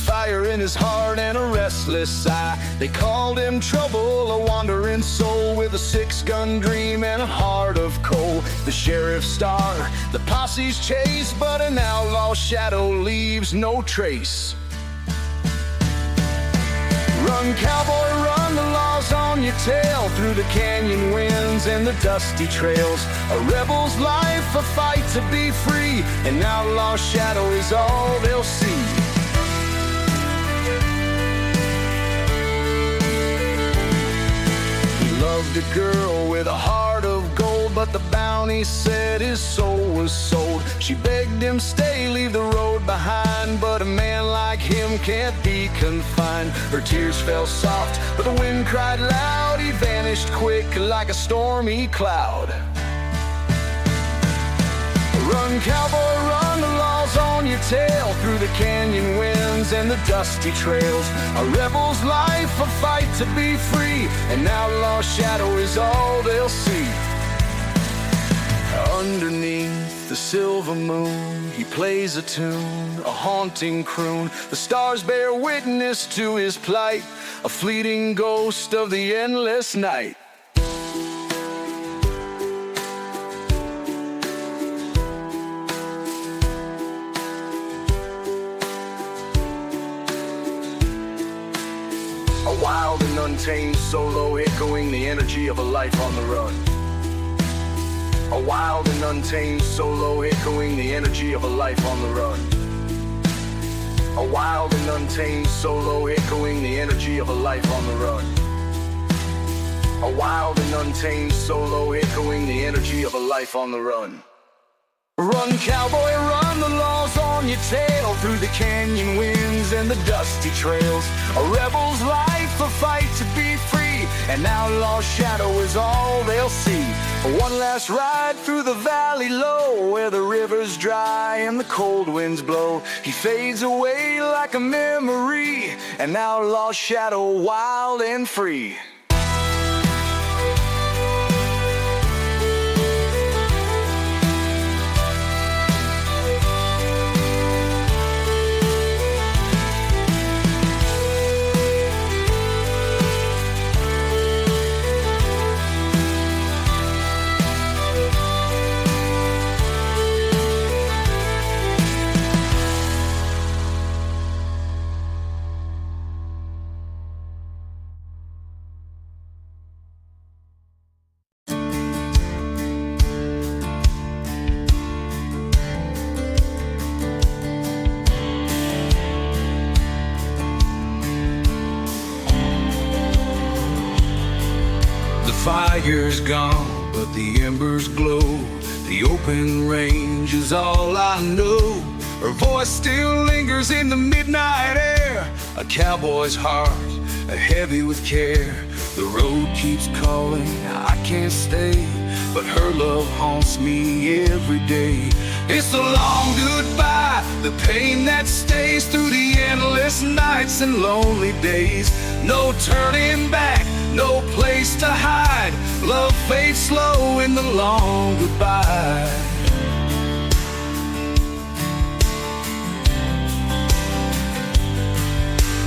fire in his heart and a restless eye. They called him trouble, a wandering soul with a six-gun dream and a heart of coal. The sheriff's star, the posse's chase, but an outlaw shadow leaves no trace. Run, cowboy, run, the law's on your tail, through the canyon winds and the dusty trails. A rebel's life, a fight to be free, an outlaw shadow is all they'll see. He loved a girl with a heart of gold, but the bounty said his soul was sold. She begged him stay, leave the road behind, but a man like him can't be confined. Her tears fell soft, but the wind cried loud. He vanished quick like a stormy cloud. Run, cowboy, run, the law's on your tail, through the canyon winds and the dusty trails. A rebel's life, a fight to be free, an outlaw shadow is all they'll see. Underneath the silver moon, he plays a tune, a haunting croon. The stars bear witness to his plight, a fleeting ghost of the endless night. A wild and untamed solo, echoing the energy of a life on the run. A wild and untamed solo, echoing the energy of a life on the run. A wild and untamed solo, echoing the energy of a life on the run. A wild and untamed solo, echoing the energy of a life on the run. Run, cowboy, run, the law's on your tail, through the canyon winds and the dusty trails. A rebel's life, a fight to be free, an outlaw shadow is all they'll see. One last ride through the valley low, where the river's dry and the cold winds blow. He fades away like a memory, an outlaw shadow wild and free. The fire's gone, but the embers glow. The open range is all I know. Her voice still lingers in the midnight air. A cowboy's heart, heavy with care. The road keeps calling, I can't stay, but her love haunts me every day. It's the long goodbye, the pain that stays through the endless nights and lonely days. No turning back, no place to hide. Love fades slow in the long goodbye.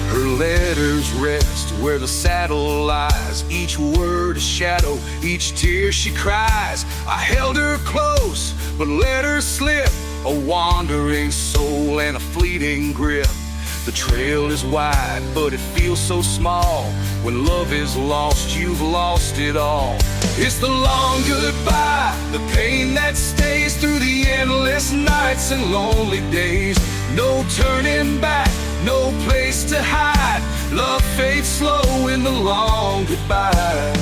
Her letters rest where the saddle lies. Each word a shadow, each tear she cries. I held her close, but let her slip. A wandering soul and a fleeting grip. The trail is wide, but it feels so small. When love is lost, you've lost it all. It's the long goodbye, the pain that stays through the endless nights and lonely days. No turning back, no place to hide. Love fades slow in the long goodbye.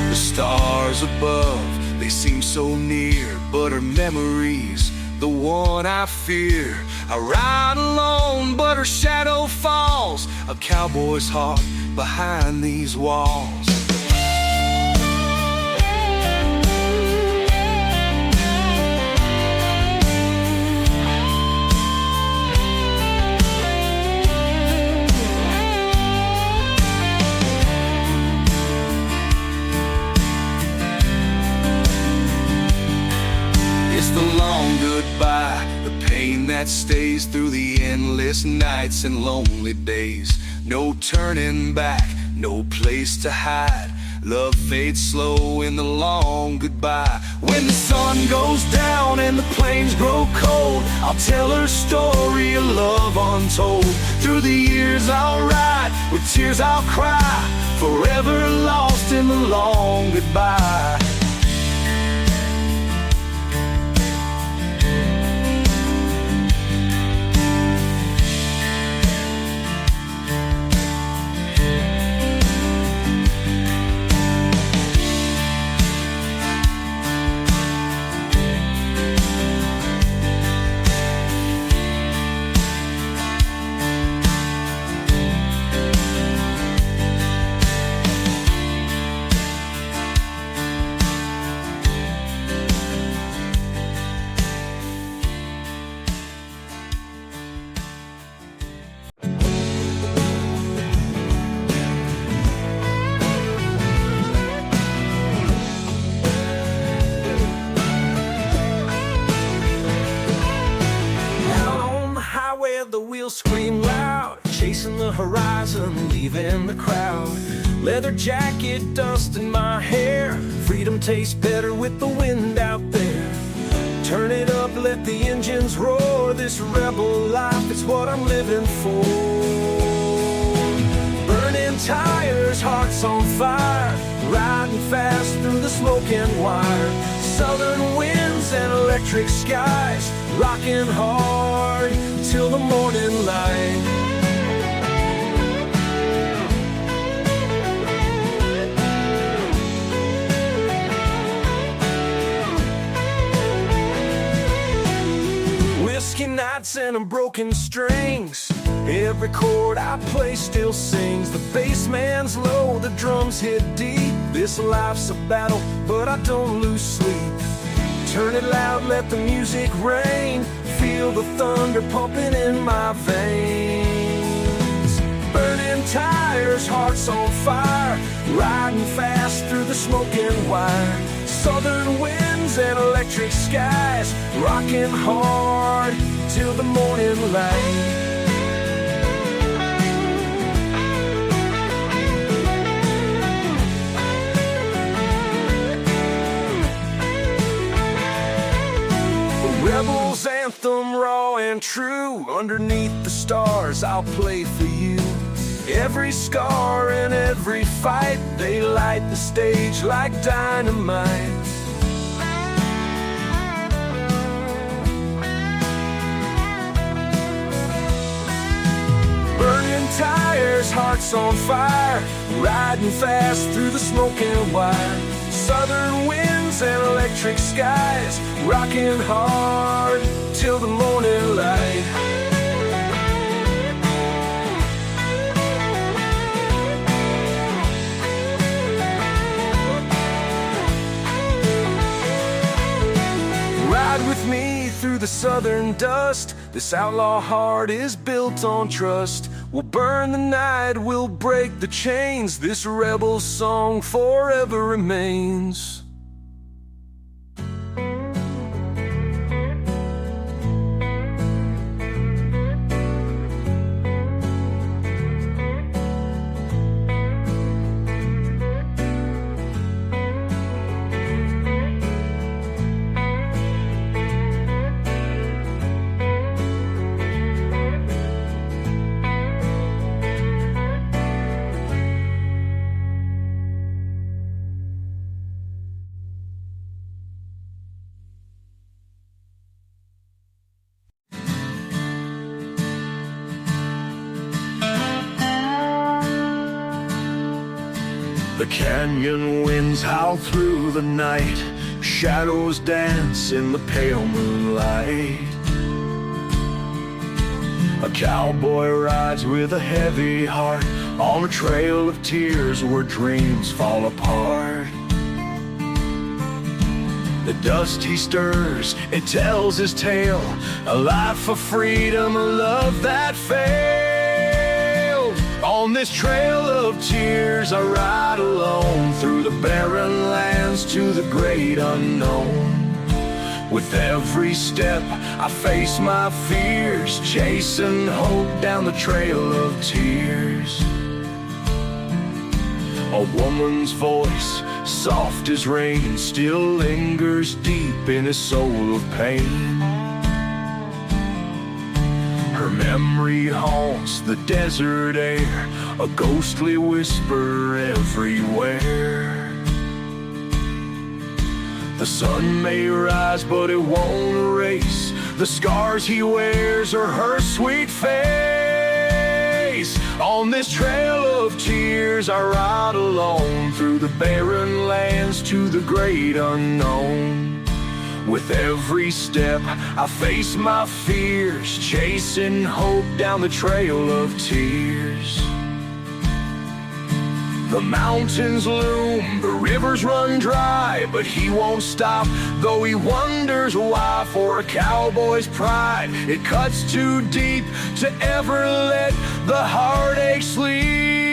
The stars above, they seem so near, but her memory's the one I fear. I ride alone, but her shadow falls. A cowboy's heart behind these walls. It's the long goodbye, the pain that stays through the endless nights and lonely days. No turning back, no place to hide. Love fades slow in the long goodbye. When the sun goes down and the plains grow cold, I'll tell her story of love untold. Through the years I'll ride, with tears I'll cry, forever lost in the long goodbye. The wheels scream loud, chasing the horizon, leaving the crowd. Leather jacket, dust in my hair, freedom tastes better with the wind out there. Turn it up, let the engines roar, this rebel life, it's what I'm living for. Burning tires, hearts on fire, riding fast through the smoke and wire. Southern winds and electric skies, rocking hard till the morning light. Whiskey nights and broken strings, every chord I play still sings. The bass man's low, the drums hit deep. This life's a battle, but I don't lose sleep. Turn it loud, let the music rain. Feel the thunder pumping in my veins. Burning tires, hearts on fire, riding fast through the smoke and wire. Southern winds and electric skies, rocking hard till the morning light. Rebel's anthem, raw and true. Underneath the stars, I'll play for you. Every scar and every fight, they light the stage like dynamite. Burning tires, hearts on fire, riding fast through the smoke and wire. Southern winds and electric skies, rocking hard till the morning light. Ride with me through the southern dust. This outlaw heart is built on trust. We'll burn the night, we'll break the chains. This rebel song forever remains. The canyon winds howl through the night, shadows dance in the pale moonlight. A cowboy rides with a heavy heart on a trail of tears where dreams fall apart. The dust he stirs, it tells his tale, a life for freedom, a love that failed. On this trail of tears I ride alone, through the barren lands to the great unknown. With every step, I face my fears, chasing hope down the trail of tears. A woman's voice, soft as rain, still lingers deep in a soul of pain. Her memory haunts the desert air, a ghostly whisper everywhere. The sun may rise, but it won't erase the scars he wears or her sweet face. On this trail of tears, I ride alone through the barren lands to the great unknown. With every step, I face my fears, chasing hope down the trail of tears. The mountains loom, the rivers run dry, but he won't stop, though he wonders why. For a cowboy's pride, it cuts too deep to ever let the heartache sleep.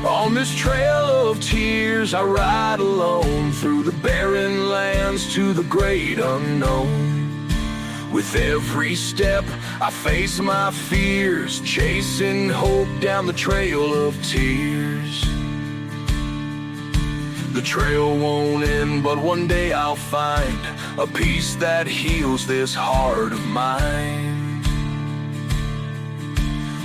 Oh, on this trail of tears, I ride alone through the barren lands to the great unknown. With every step, I face my fears, chasing hope down the trail of tears. The trail won't end, but one day I'll find a peace that heals this heart of mine.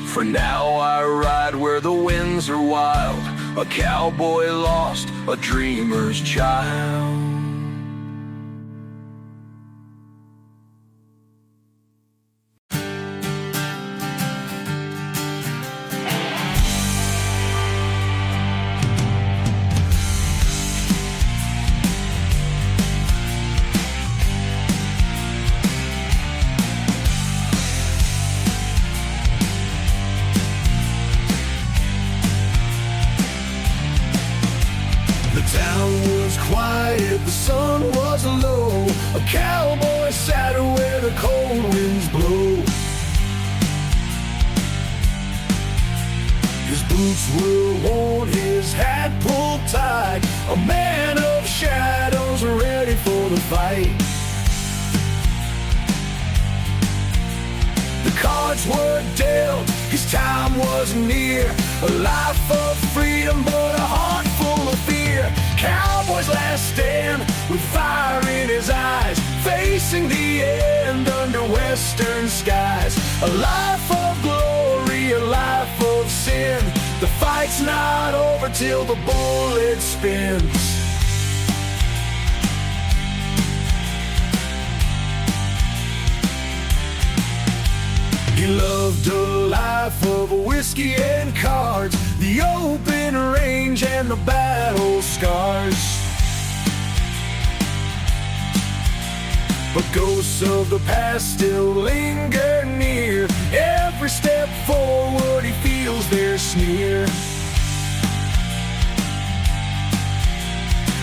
For now I ride where the winds are wild, a cowboy lost, a dreamer's child. The town was quiet, the sun was low. A cowboy sat where the cold winds blow. His boots were worn, his hat pulled tight. A man of shadows ready for the fight. The cards were dealt, his time was near. A life of freedom, but a heart full of fear. Cowboy's last stand, with fire in his eyes, facing the end under western skies. A life of glory, a life of sin. The fight's not over till the bullet spins. He loved a life of whiskey and cards, the open range and the battle scars. But ghosts of the past still linger near. Every step forward he feels their sneer.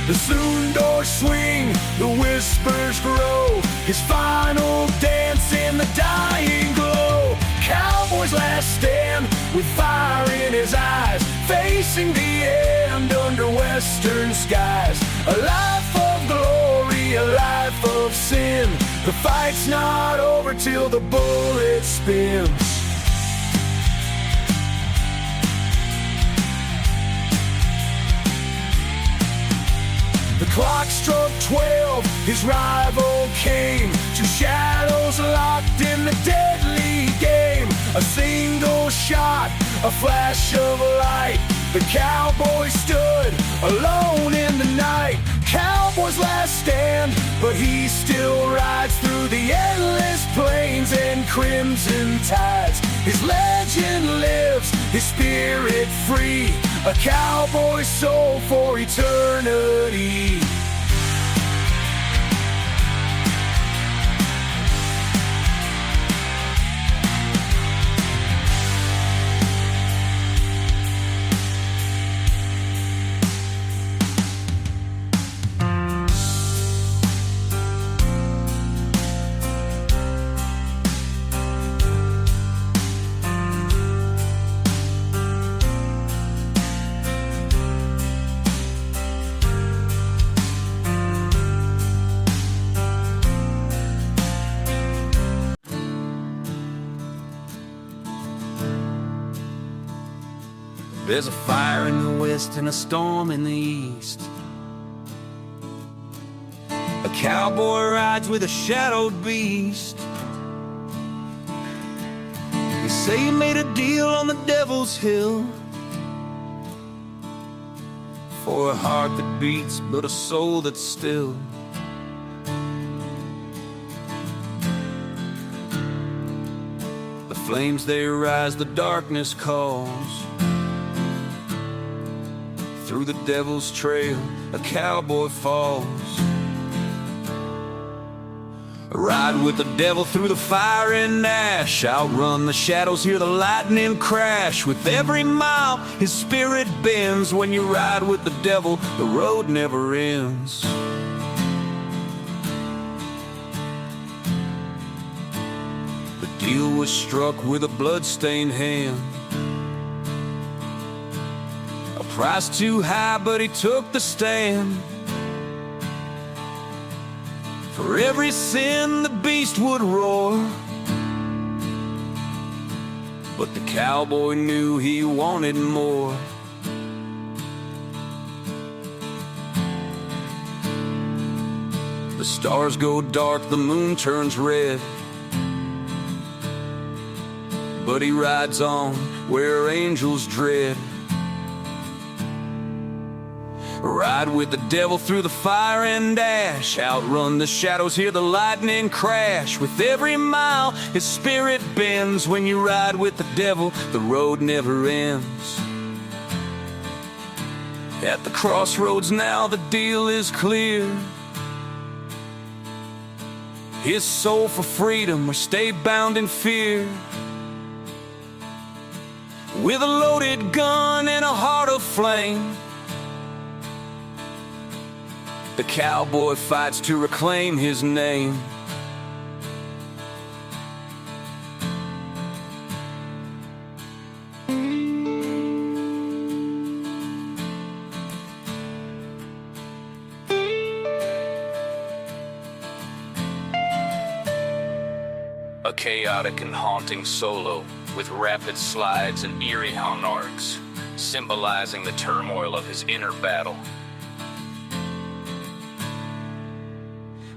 The saloon doors swing, the whispers grow. His final dance in the dying glow. Cowboy's last stand, with fire in his eyes, facing the end under western skies. A life of glory, a life of sin. The fight's not over till the bullet spins. The clock struck 12, his rival came. Two shadows locked in the deadly game. A single shot, a flash of light. The cowboy stood alone in the night. Cowboy's last stand, but he still rides through the endless plains and crimson tides. His legend lives, his spirit free. A cowboy's soul for eternity. There's a fire in the west and a storm in the east. A cowboy rides with a shadowed beast. They say he made a deal on the Devil's Hill for a heart that beats but a soul that's still. The flames they rise, the darkness calls. Through the devil's trail, a cowboy falls. Ride with the devil through the fire and ash. Outrun the shadows, hear the lightning crash. With every mile, his spirit bends. When you ride with the devil, the road never ends. The deal was struck with a blood-stained hand. A price too high, but he took the stand. For every sin the beast would roar, but the cowboy knew he wanted more. The stars go dark, the moon turns red, but he rides on where angels dread. Ride with the devil through the fire and ash. Outrun the shadows, hear the lightning crash. With every mile, his spirit bends. When you ride with the devil, the road never ends. At the crossroads now, the deal is clear. His soul for freedom or stay bound in fear. With a loaded gun and a heart of flame, the cowboy fights to reclaim his name. A chaotic and haunting solo with rapid slides and eerie hung arcs, symbolizing the turmoil of his inner battle.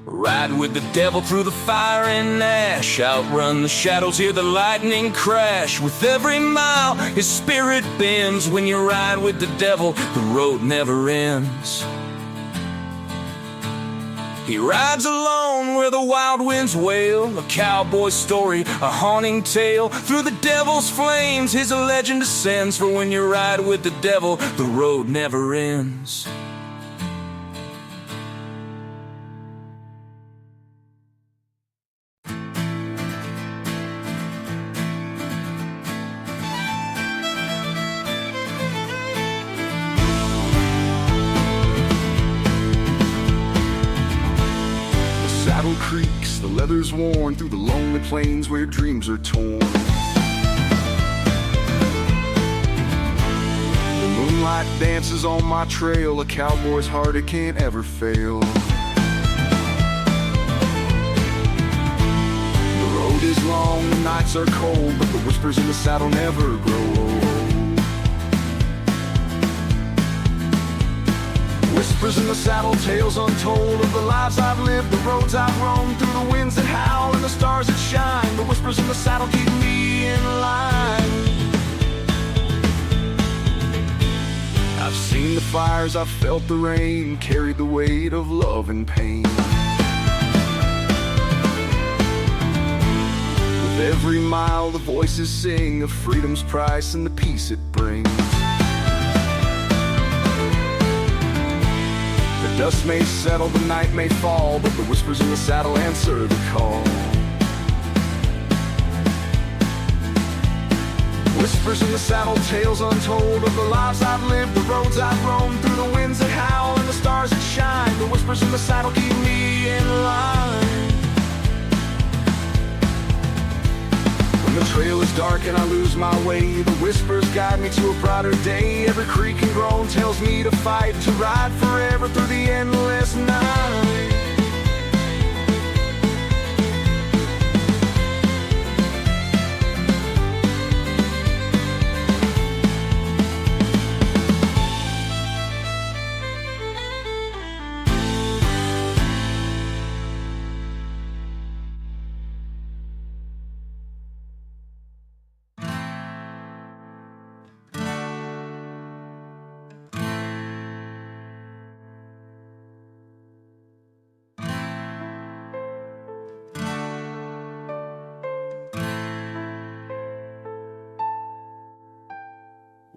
Ride with the devil through the fire and ash. Outrun the shadows, hear the lightning crash. With every mile, his spirit bends. When you ride with the devil, the road never ends. He rides alone where the wild winds wail. A cowboy story, a haunting tale. Through the devil's flames, his legend ascends. For when you ride with the devil, the road never ends. Saddle creaks, the leather's worn through the lonely plains where dreams are torn. The moonlight dances on my trail, a cowboy's heart, it can't ever fail. The road is long, the nights are cold, but the whispers in the saddle never grow old. Whispers in the saddle, tales untold of the lives I've lived, the roads I've roamed, through the winds that howl and the stars that shine. The whispers in the saddle keep me in line. I've seen the fires, I've felt the rain, carried the weight of love and pain. With every mile the voices sing of freedom's price and the peace it brings. The dust may settle, the night may fall, but the whispers in the saddle answer the call. Whispers in the saddle, tales untold of the lives I've lived, the roads I've roamed, through the winds that howl and the stars that shine. The whispers in the saddle keep me in line. When the trail is dark and I lose my way, the whispers guide me to a brighter day. Every creak and groan tells me to fight, to ride forever through the endless night.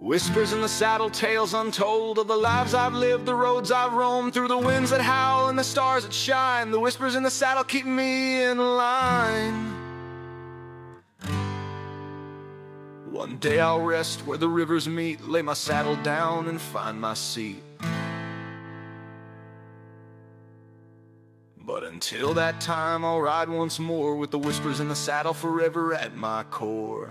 Whispers in the saddle, tales untold of the lives I've lived, the roads I've roamed, through the winds that howl and the stars that shine. The whispers in the saddle keep me in line. One day I'll rest where the rivers meet, lay my saddle down and find my seat. But until that time, I'll ride once more with the whispers in the saddle forever at my core.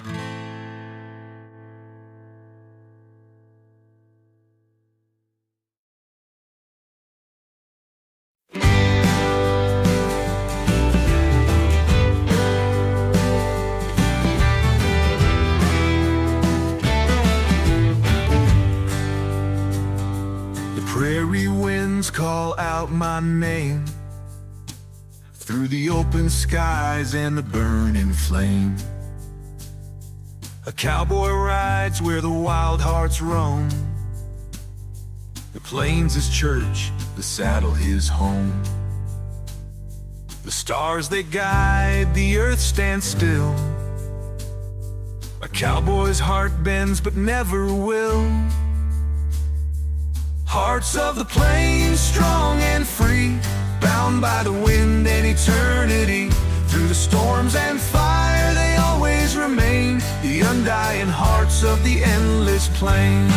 Prairie winds call out my name through the open skies and the burning flame. A cowboy rides where the wild hearts roam. The plains his church, the saddle his home. The stars they guide, the earth stands still. A cowboy's heart bends but never will. Hearts of the plains, strong and free, bound by the wind and eternity. Through the storms and fire they always remain, the undying hearts of the endless plains.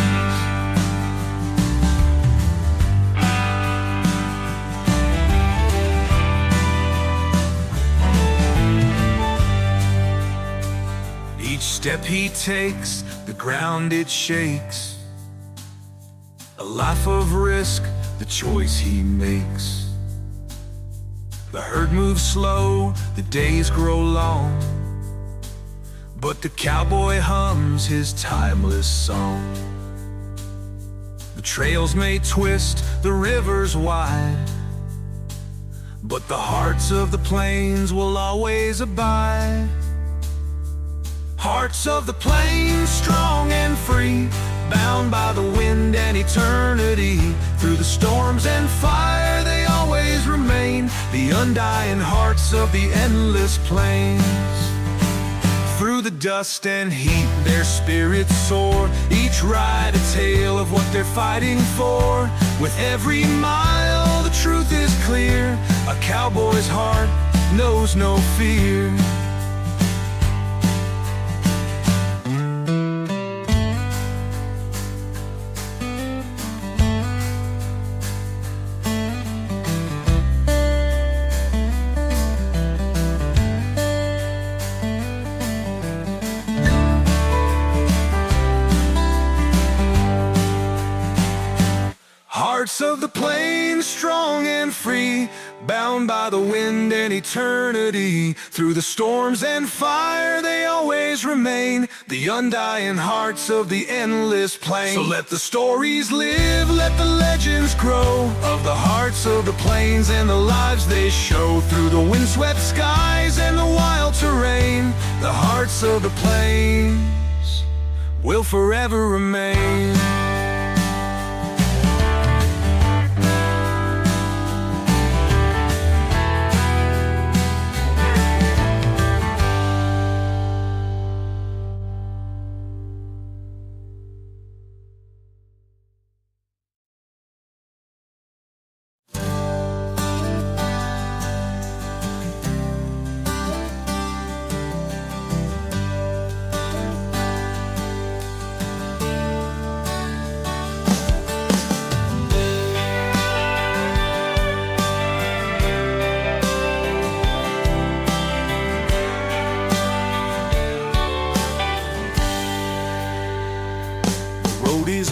Each step he takes, the ground it shakes. A life of risk, the choice he makes. The herd moves slow, the days grow long, but the cowboy hums his timeless song. The trails may twist, the rivers wide, but the hearts of the plains will always abide. Hearts of the plains, strong and free, bound by the wind and eternity. Through the storms and fire they always remain, the undying hearts of the endless plains. Through the dust and heat their spirits soar, each ride a tale of what they're fighting for. With every mile the truth is clear, a cowboy's heart knows no fear. Hearts of the plains, strong and free, bound by the wind and eternity. Through the storms and fire they always remain, the undying hearts of the endless plain. So let the stories live, let the legends grow, of the hearts of the plains and the lives they show. Through the windswept skies and the wild terrain, the hearts of the plains will forever remain.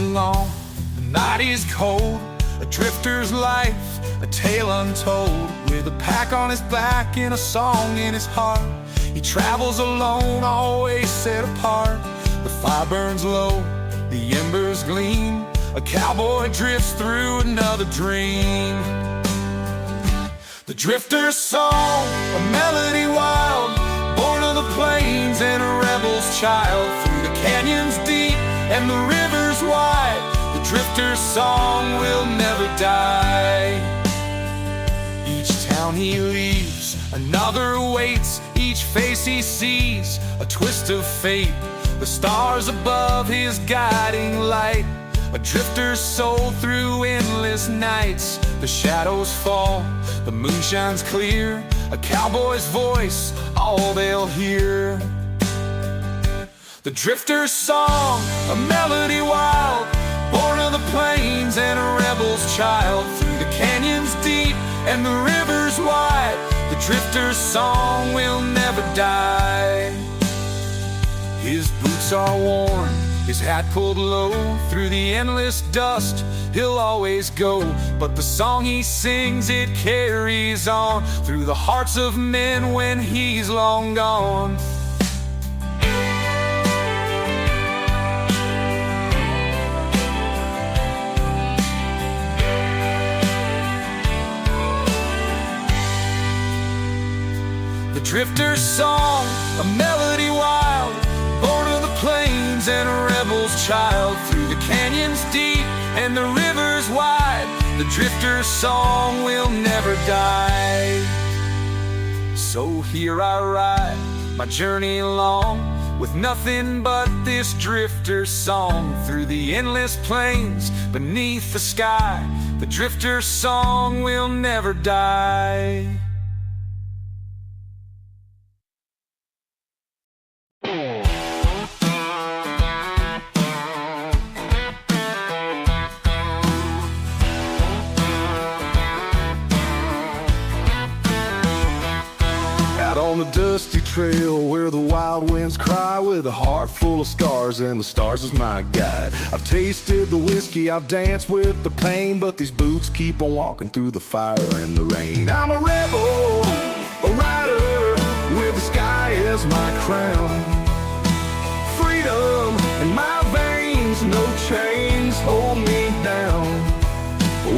Long, the night is cold, a drifter's life, a tale untold. With a pack on his back and a song in his heart, he travels alone, always set apart. The fire burns low, the embers gleam, a cowboy drifts through another dream. The drifter's song, a melody wild, born of the plains and a rebel's child. Through the canyons deep and the rivers wide, the drifter's song will never die. Each town he leaves, another awaits. Each face he sees, a twist of fate. the stars above his guiding light. A drifter's soul through endless nights. The shadows fall, the moon shines clear. A cowboy's voice, all they'll hear. The drifter's song, a melody wild, born of the plains and a rebel's child. Through the canyons deep and the rivers wide, the drifter's song will never die. His boots are worn, his hat pulled low. Through the endless dust he'll always go. But the song he sings, it carries on through the hearts of men when he's long gone. The drifter's song, a melody wild, born of the plains and a rebel's child. Through the canyons deep and the rivers wide, the drifter's song will never die. So here I ride my journey long, with nothing but this drifter's song. Through the endless plains, beneath the sky, the drifter's song will never die. On the dusty trail where the wild winds cry, with a heart full of scars and the stars as my guide. I've tasted the whiskey, I've danced with the pain, but these boots keep on walking through the fire and the rain. I'm a rebel, a rider, with the sky as my crown. Freedom in my veins, no chains hold me down.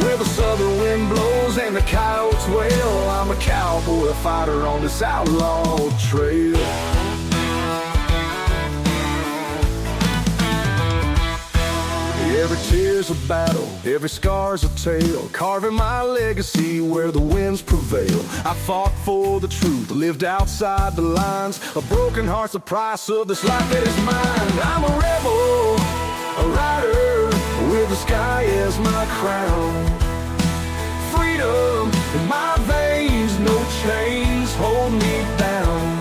Where the southern wind blows and the coyotes wail, I'm a cowboy, a fighter on this outlaw trail. Every tear's a battle, every scar's a tale, carving my legacy where the winds prevail. I fought for the truth, lived outside the lines. A broken heart's the price of this life that is mine. I'm a rebel, a rider, with the sky as my crown. Freedom in my veins, no chains hold me down.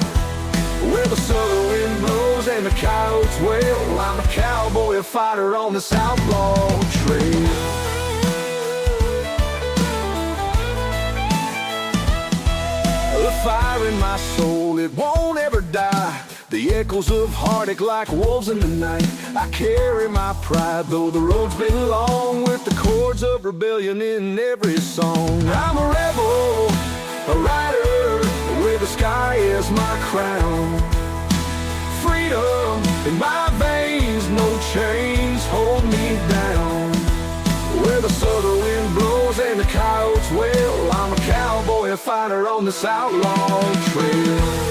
Where the southern wind blows and the coyotes wail, I'm a cowboy, a fighter on this outlaw trail. The fire in my soul, it won't ever die. The echoes of heartache like wolves in the night. I carry my pride, though the road's been long, with the chords of rebellion in every song. I'm a rebel, a rider, with the sky as my crown. Freedom in my veins, no chains hold me down. Where the southern wind blows and the coyotes wail, I'm a cowboy, a fighter on this outlaw trail.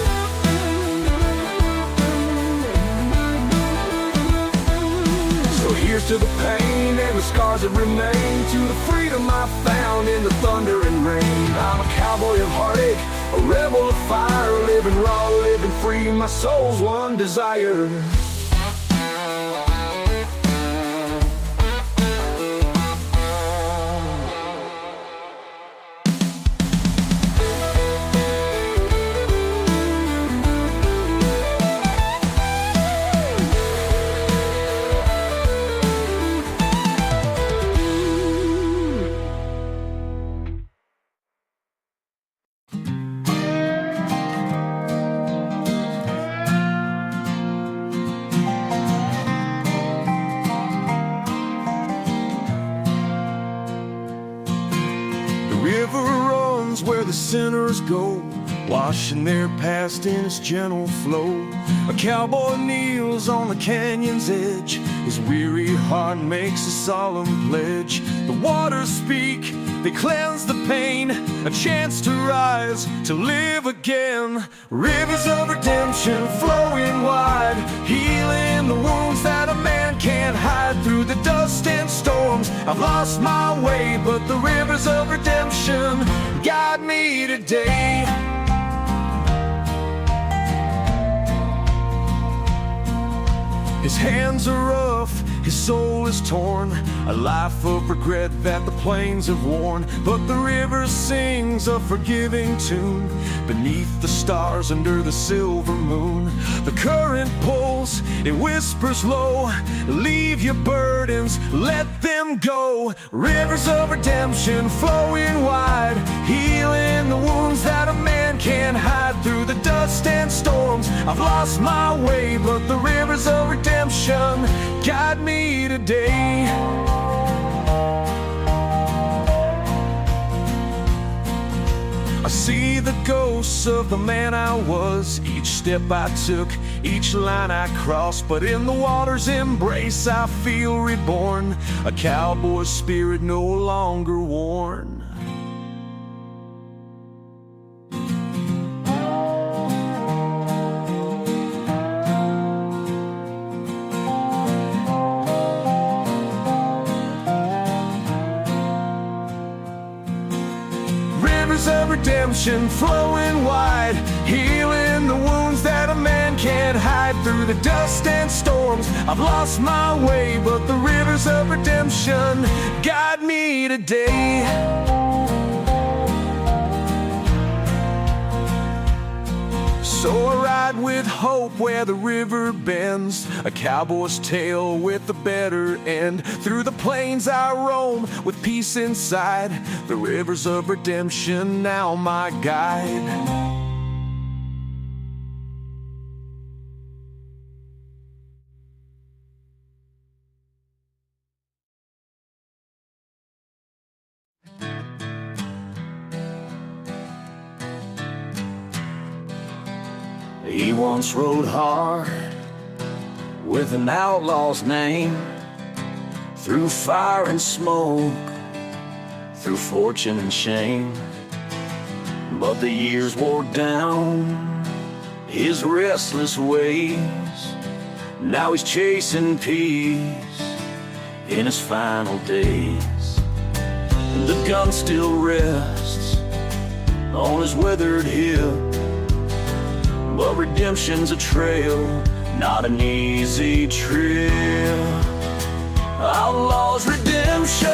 Here's to the pain and the scars that remain, to the freedom I found in the thunder and rain. I'm a cowboy of heartache, a rebel of fire, living raw, living free, my soul's one desire. Where the sinners go, washing their past in its gentle flow. A cowboy kneels on the canyon's edge, his weary heart makes a solemn pledge. The waters speak, they cleanse the pain, a chance to rise, to live again. Rivers of redemption flowing wide, healing the wounds that a man can't hide. Through the dust and storms, I've lost my way, but the rivers of redemption guide me today. His hands are rough, his soul is torn, a life of regret that the plains have worn. But the river sings a forgiving tune beneath the stars under the silver moon. The current pulls, it whispers low, leave your burdens, let them go. Rivers of redemption flowing wide, healing the wounds that a man can't hide. Through the dust and storms, I've lost my way, but the rivers of redemption guide me today. I see the ghosts of the man I was, each step I took, each line I crossed. But in the water's embrace I feel reborn, a cowboy spirit no longer worn. Of redemption flowing wide, healing the wounds that a man can't hide. Through the dust and storms, I've lost my way, but the rivers of redemption guide me today. So I ride with hope where the river bends, a cowboy's tale with a better end. Through the plains I roam with peace inside, the rivers of redemption now my guide. He once rode hard with an outlaw's name, through fire and smoke, through fortune and shame. But the years wore down his restless ways. Now he's chasing peace in his final days. The gun still rests on his withered hip, but redemption's a trail, not an easy trip. Outlaw's redemption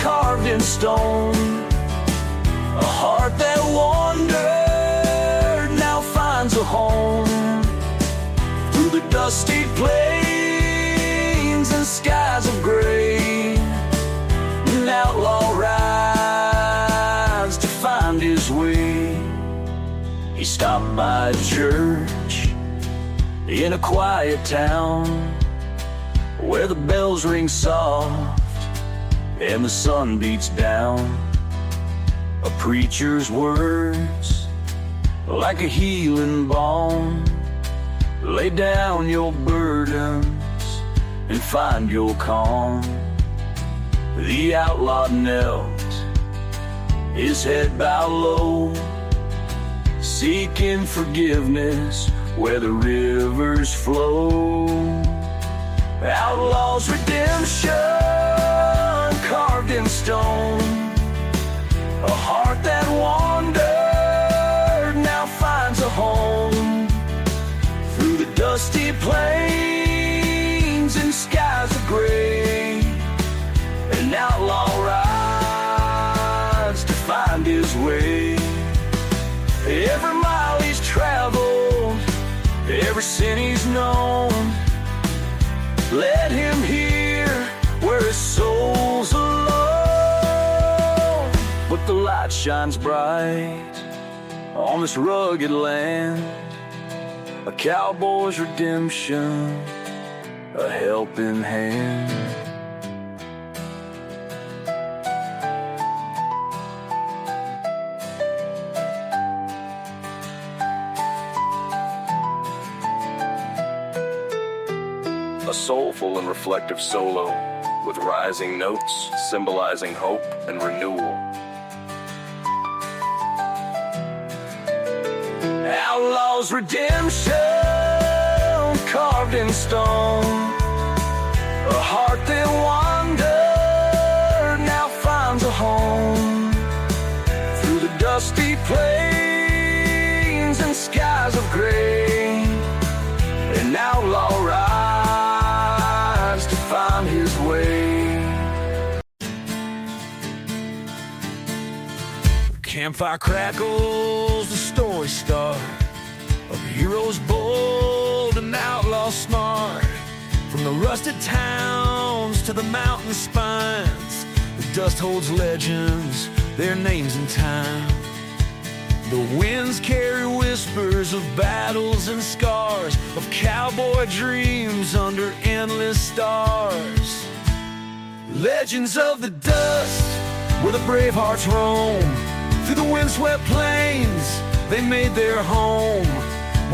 carved in stone, a heart that wandered now finds a home. Through the dusty plains and skies of gray, an outlaw rides to find his way. He stopped by a church in a quiet town, where the bells ring soft and the sun beats down. A preacher's words, like a healing balm, lay down your burdens and find your calm. The outlaw knelt, his head bowed low, seeking forgiveness where the rivers flow. Outlaw's redemption carved in stone, a heart that wandered now finds a home. Through the dusty plains and skies of gray, an outlaw rides to find his way. Every mile he's traveled, every sin he's known, let him hear where his soul's alone. But the light shines bright on this rugged land, a cowboy's redemption, a helping hand. A soulful and reflective solo with rising notes symbolizing hope and renewal. Outlaw's redemption carved in stone, a heart that wandered now finds a home. Through the dusty plains and skies of gray, an outlaw rides campfire crackles, the story start of heroes bold and outlaws smart. From the rusted towns to the mountain spines, the dust holds legends, their names in time. The winds carry whispers of battles and scars, of cowboy dreams under endless stars. Legends of the dust, where the brave hearts roam. Through the windswept plains, they made their home.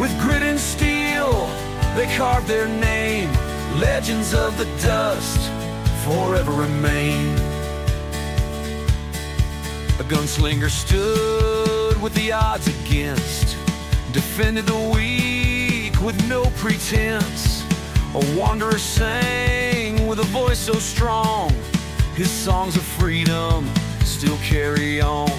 With grit and steel, they carved their name. Legends of the dust forever remain. A gunslinger stood with the odds against, defended the weak with no pretense. A wanderer sang with a voice so strong, his songs of freedom still carry on.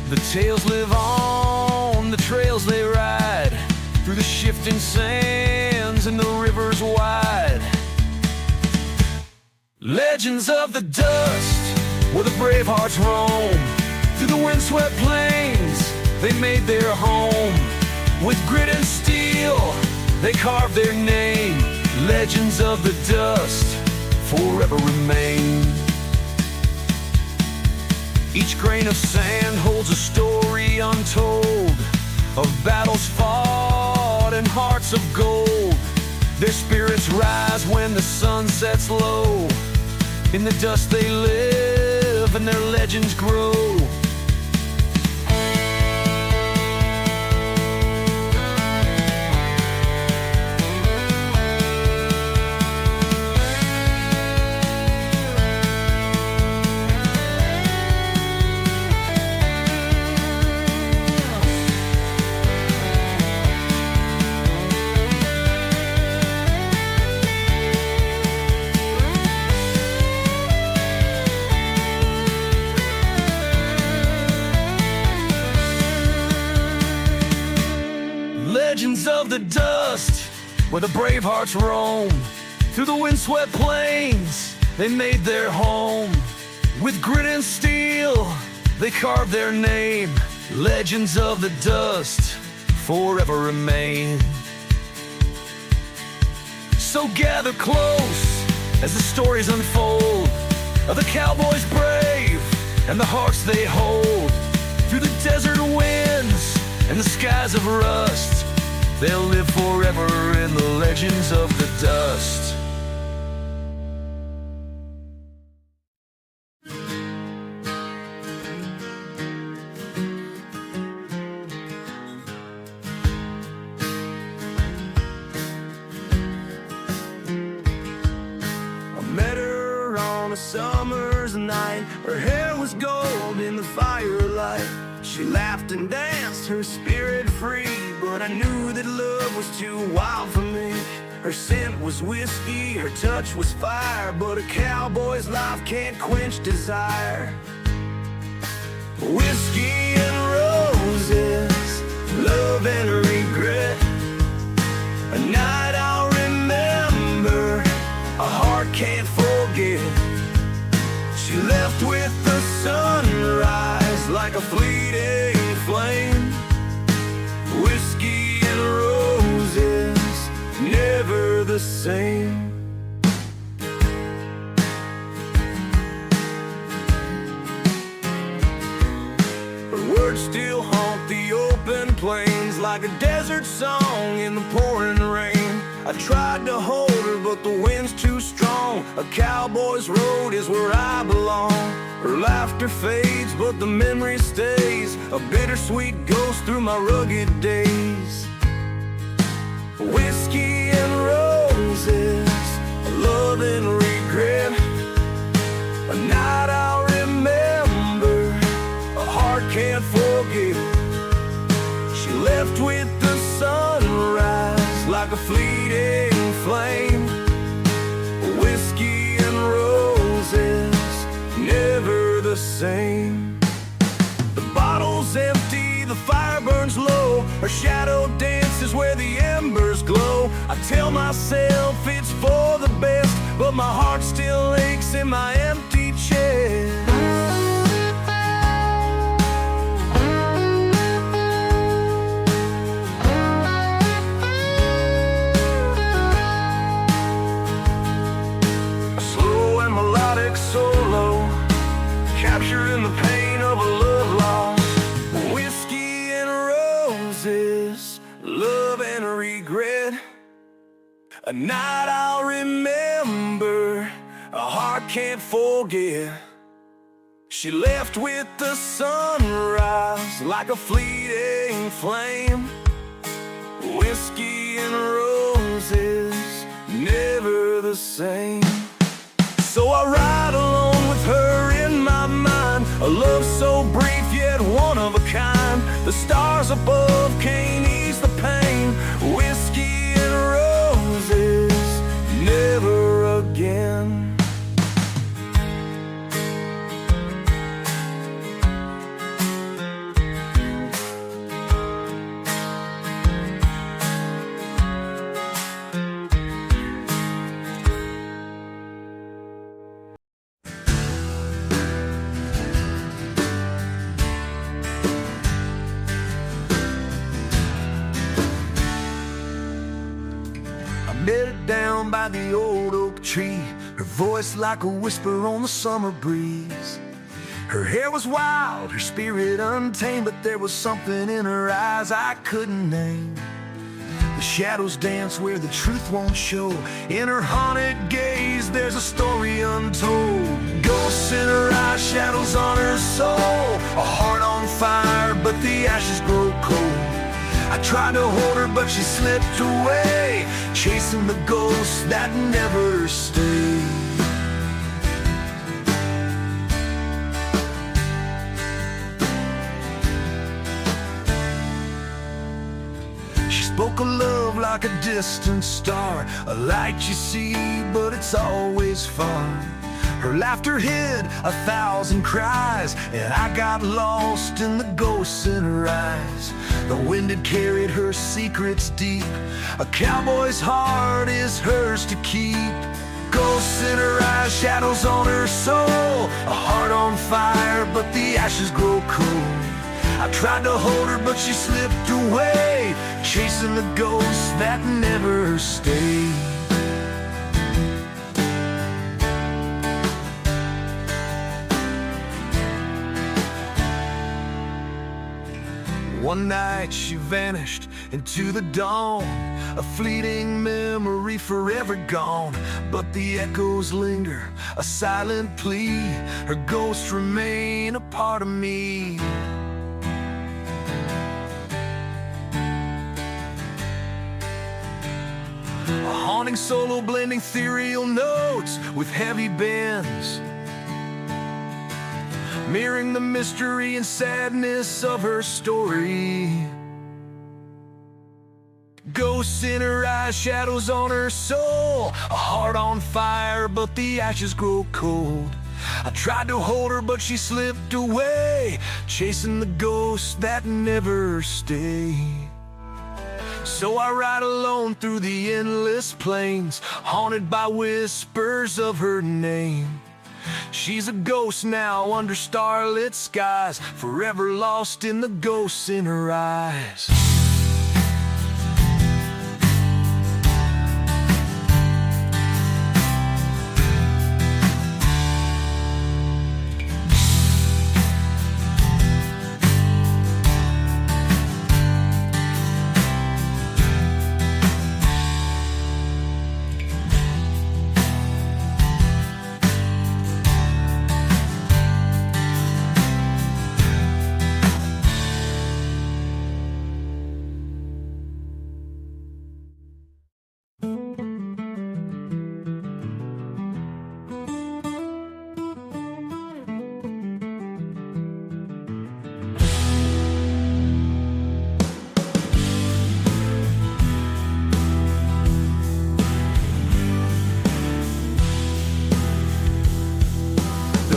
The tales live on, the trails they ride, through the shifting sands and the rivers wide. Legends of the dust, where the brave hearts roam. Through the windswept plains, they made their home. With grit and steel, they carved their name. Legends of the dust forever remain. Each grain of sand holds a story untold, of battles fought and hearts of gold. Their spirits rise when the sun sets low. In the dust they live and their legends grow. Legends of the dust, where the brave hearts roam. Through the windswept plains, they made their home. With grit and steel, they carved their name. Legends of the dust forever remain. So gather close as the stories unfold of the cowboys brave and the hearts they hold. Through the desert winds and the skies of rust, they'll live forever in the legends of the dust. I met her on a summer's night. Her hair was gold in the firelight. She laughed and danced, her spirit free, but I knew that love was too wild for me. Her scent was whiskey, her touch was fire, but a cowboy's life can't quench desire. Whiskey and roses, love and regret, a night I'll remember, a heart can't forget. She left with the sunrise like a fleeting flame. Whiskey and roses, never the same. Her words still haunt the open plains like a desert song in the pouring rain. I tried to hold her, but the wind's too strong. A cowboy's road is where I belong. Her laughter fades, but the memory stays, a bittersweet ghost through my rugged days. Whiskey and roses, love and regret, a night I'll remember, a heart can't forget. She left with the sunrise like a fleeting flame. Whiskey and roses, never the same. The bottle's empty, the fire burns low. Her shadow dances where the embers glow. I tell myself it's for the best, but my heart still aches in my empty chest. in the pain of a love lost. Whiskey and roses, love and regret. A night I'll remember, a heart can't forget. She left with the sunrise like a fleeting flame. Whiskey and roses, never the same. So I ride alone with her in my mind, a love so brief yet one of a kind. The stars above can't ease the pain. Whiskey and roses, never again. Met her down by the old oak tree, her voice like a whisper on the summer breeze. Her hair was wild, her spirit untamed, but there was something in her eyes I couldn't name. The shadows dance where the truth won't show. In her haunted gaze there's a story untold. Ghosts in her eyes, shadows on her soul. A heart on fire, but the ashes grow cold. I tried to hold her, but she slipped away, chasing the ghosts that never stay. She spoke of love like a distant star, a light you see, but it's always far. Her laughter hid 1,000 cries, and I got lost in the ghosts in her eyes. The wind had carried her secrets deep. A cowboy's heart is hers to keep. Ghosts in her eyes, shadows on her soul. A heart on fire, but the ashes grow cold. I tried to hold her, but she slipped away, chasing the ghosts that never stay. One night she vanished into the dawn, a fleeting memory forever gone. But the echoes linger, a silent plea. Her ghosts remain a part of me. A haunting solo blending ethereal notes with heavy bends, mirroring the mystery and sadness of her story. Ghosts in her eyes, shadows on her soul. A heart on fire, but the ashes grow cold. I tried to hold her, but she slipped away, chasing the ghosts that never stay. So I ride alone through the endless plains, haunted by whispers of her name. She's a ghost now under starlit skies, forever lost in the ghosts in her eyes.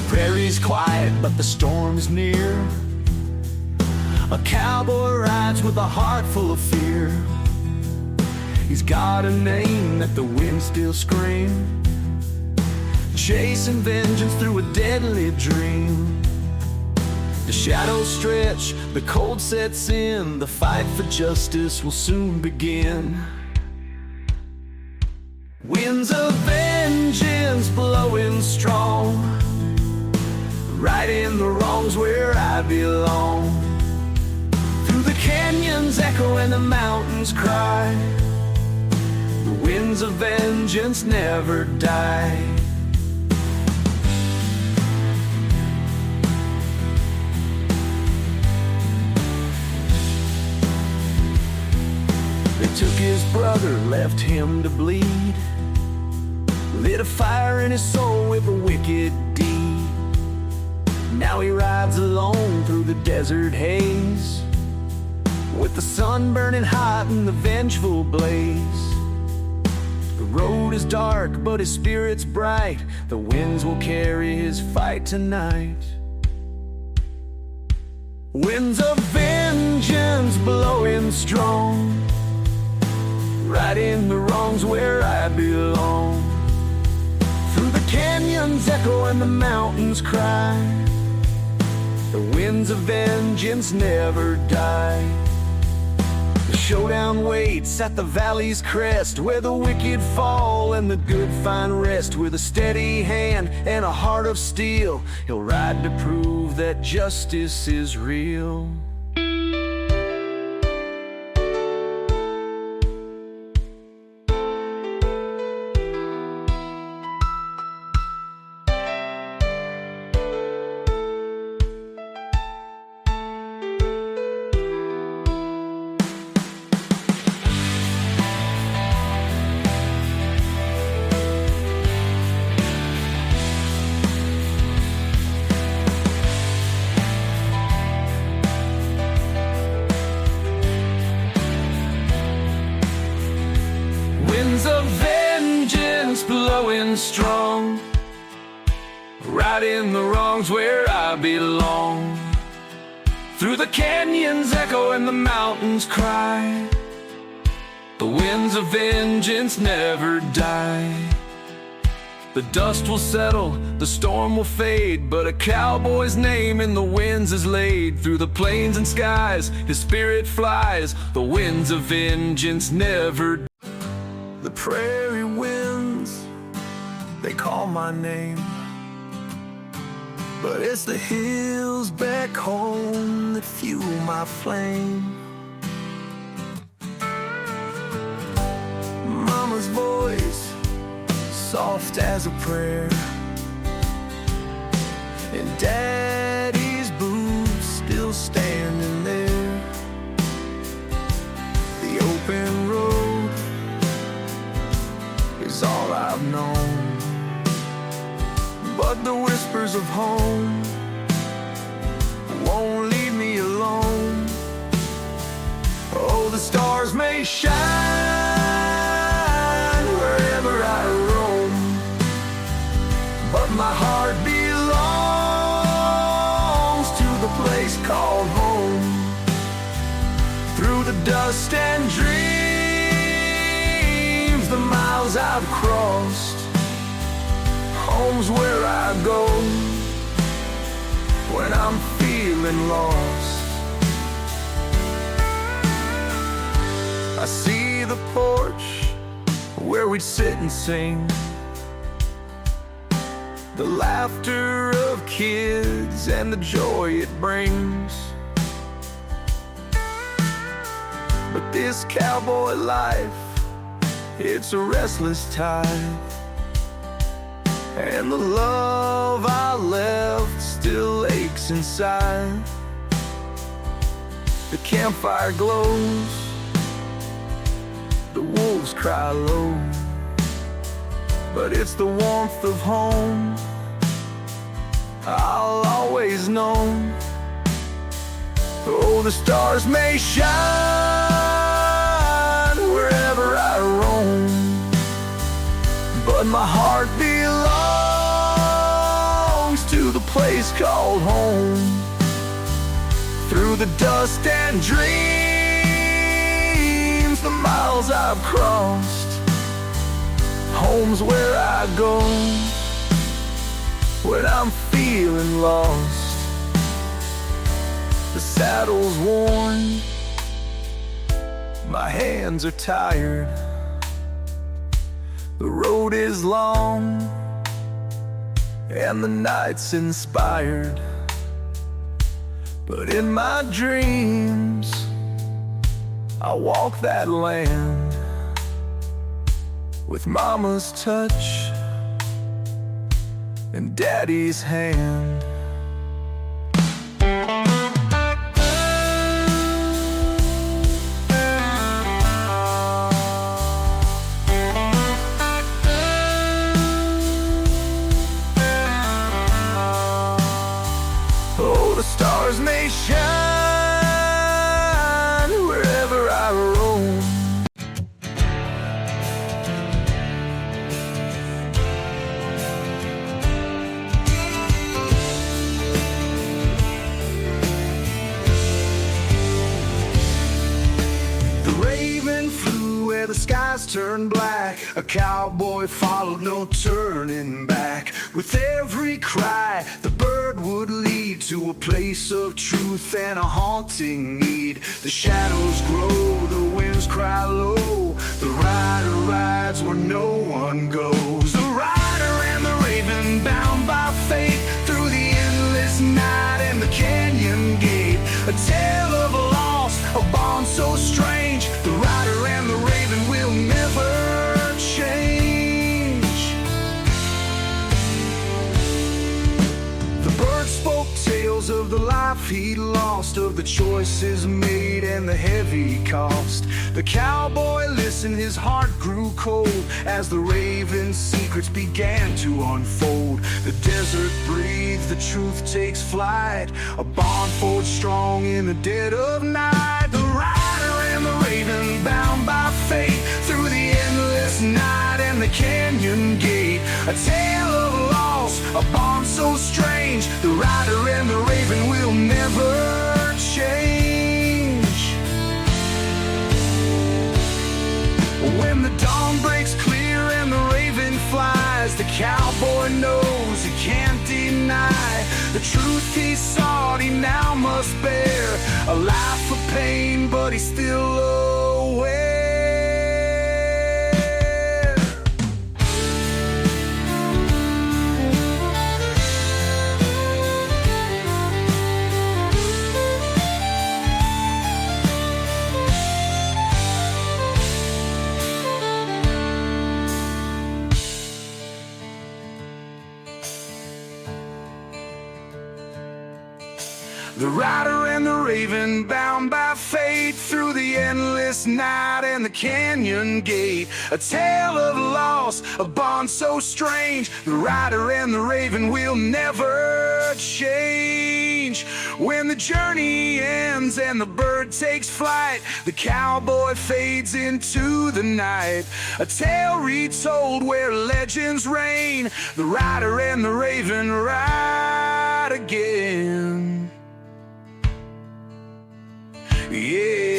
Prairie's quiet, but the storm is near. A cowboy rides with a heart full of fear. He's got a name that the wind still screams, chasing vengeance through a deadly dream. The shadows stretch, the cold sets in. The fight for justice will soon begin. Winds of vengeance blowing strong, righting the wrongs where I belong. Through the canyons echo and the mountains cry, the winds of vengeance never die. They took his brother, left him to bleed, lit a fire in his soul with a wicked deed. Now he rides alone through the desert haze, with the sun burning hot and the vengeful blaze. The road is dark, but his spirit's bright. The winds will carry his fight tonight. Winds of vengeance blowing strong, righting the wrongs where I belong. Through the canyons echo and the mountains cry, the winds of vengeance never die. The showdown waits at the valley's crest, where the wicked fall and the good find rest. With a steady hand and a heart of steel, he'll ride to prove that justice is real. Winds of vengeance blowing strong, righting the wrongs where I belong. Through the canyons echo and the mountains cry, the winds of vengeance never die. The dust will settle, the storm will fade, but a cowboy's name in the winds is laid. Through the plains and skies, his spirit flies, the winds of vengeance never die. The prairie winds, they call my name, but it's the hills back home that fuel my flame. Mama's voice, soft as a prayer, and Daddy's boots still standing there. The open road is all I've known, but the whispers of home won't leave me alone. Oh, the stars may shine wherever I roam, but my heart belongs to the place called home. Through the dust and dreams, the miles I've crossed, home's where I go when I'm feeling lost. I see the porch where we'd sit and sing, the laughter of kids and the joy it brings. But this cowboy life, it's a restless tide, and the love I left still aches inside. The campfire glows, the wolves cry low, but it's the warmth of home I'll always know. Oh, the stars may shine wherever I roam, but my heart belongs to the place called home. Through the dust and dreams, the miles I've crossed, home's where I go when I'm feeling lost. The saddle's worn, my hands are tired, the road is long, and the night's inspired. But in my dreams, I walk that land with mama's touch and daddy's hand. Oh, the stars may shine wherever I roam. The raven flew where the skies turned black. A cowboy followed, no turning back. With every cry, the bird would lead to a place of truth and a haunting need. The shadows grow, the winds cry low. The rider rides where no one goes. The rider and the raven, bound by fate, through the endless night and the canyon gate. A tale of a loss, a bond so strange. The rider and the raven will never change. The bird spoke tales of the life he'd lost, of the choices made and the heavy cost. The cowboy listened, his heart grew cold as the raven's secrets began to unfold. The desert breathes, the truth takes flight, a bond forged strong in the dead of night. The rider and the raven, bound by fate, through the endless night and the canyon gate. A tale of loss, a bond so strange. The rider and the raven will never change. When the dawn breaks clear and the raven flies, the cowboy knows he can't deny the truth he sought, he now must bear. A life of pain, but he's still aware. The rider and the raven, bound by fate, through the endless night and the canyon gate. A tale of loss, a bond so strange. The rider and the raven will never change. When the journey ends and the bird takes flight, the cowboy fades into the night. A tale retold where legends reign. The rider and the raven ride again. Yeah.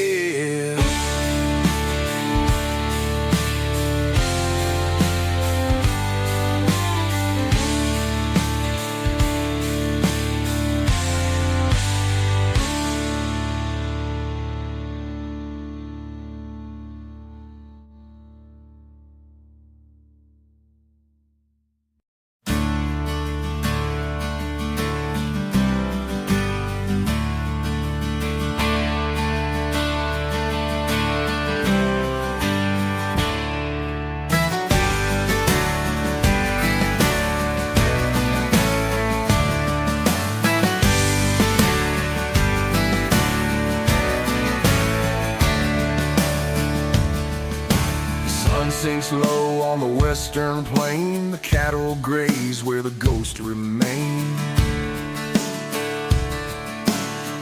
Sinks low on the western plain, the cattle graze where the ghosts remain.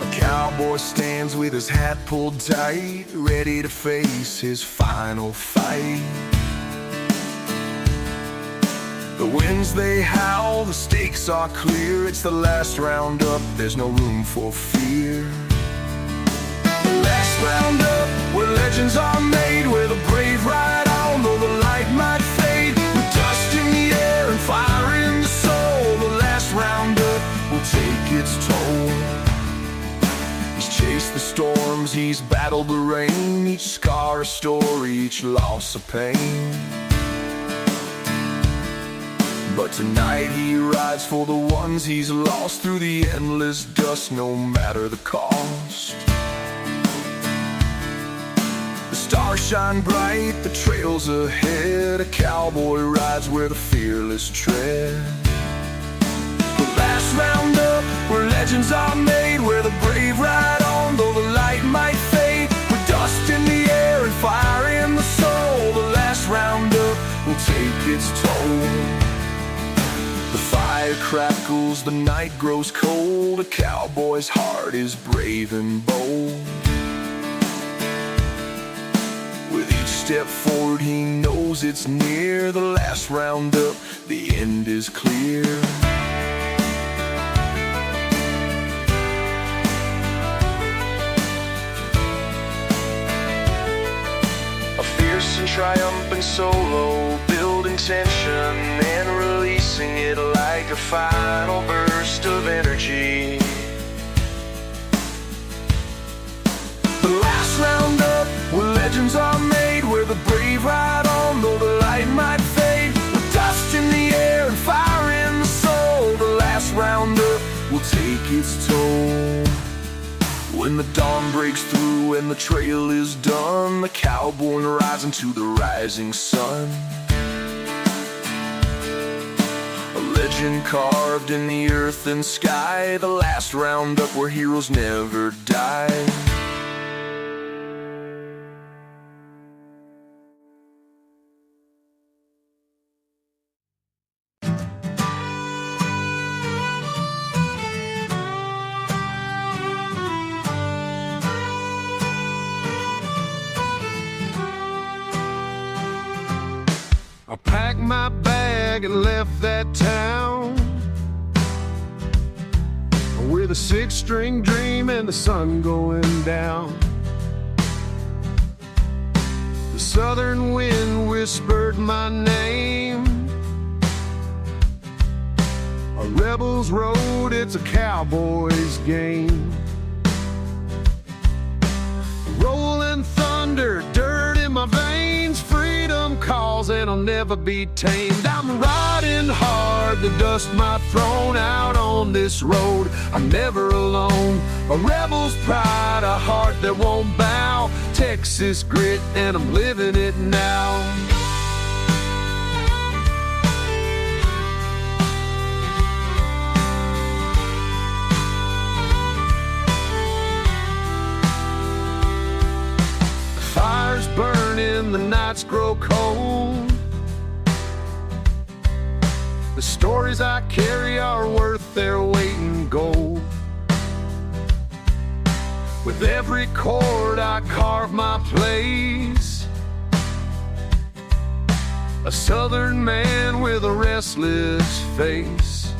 A cowboy stands with his hat pulled tight, ready to face his final fight. The winds they howl, the stakes are clear. It's the last roundup, there's no room for fear. The last roundup, where legends are made, where the brave ride on, though the light might fade. With dust in the air and fire in the soul, the last roundup will take its toll. He's chased the storms, he's battled the rain, each scar a story, each loss a pain. But tonight he rides for the ones he's lost through the endless dust, no matter the cost. The stars shine bright, the trails ahead. A cowboy rides where the fearless tread. The last roundup, where legends are made, where the brave ride on, though the light might fade. With dust in the air and fire in the soul, the last roundup will take its toll. The fire crackles, the night grows cold. A cowboy's heart is brave and bold. With each step forward he knows it's near. The last roundup, the end is clear. A fierce and triumphant solo, building tension and releasing it like a final burst of energy. The last roundup, where legends are made, where the brave ride on, though the light might fade. With dust in the air and fire in the soul, the last roundup will take its toll. When the dawn breaks through and the trail is done, the cowboy rides into the rising sun. A legend carved in the earth and sky, the last roundup where heroes never die. I packed my bag and left that town with a six-string dream and the sun going down. The southern wind whispered my name. A rebel's road, it's a cowboy's game. Rolling thunder, dirt in my veins, freedom calls and I'll never be tamed. I'm riding hard, the dust might thrown out on this road. I'm never alone, a rebel's pride, a heart that won't bow. Texas grit and I'm living it now. Fires burning, the nights grow cold. The stories I carry are worth their weight in gold. With every chord I carve my place. A southern man with a restless face.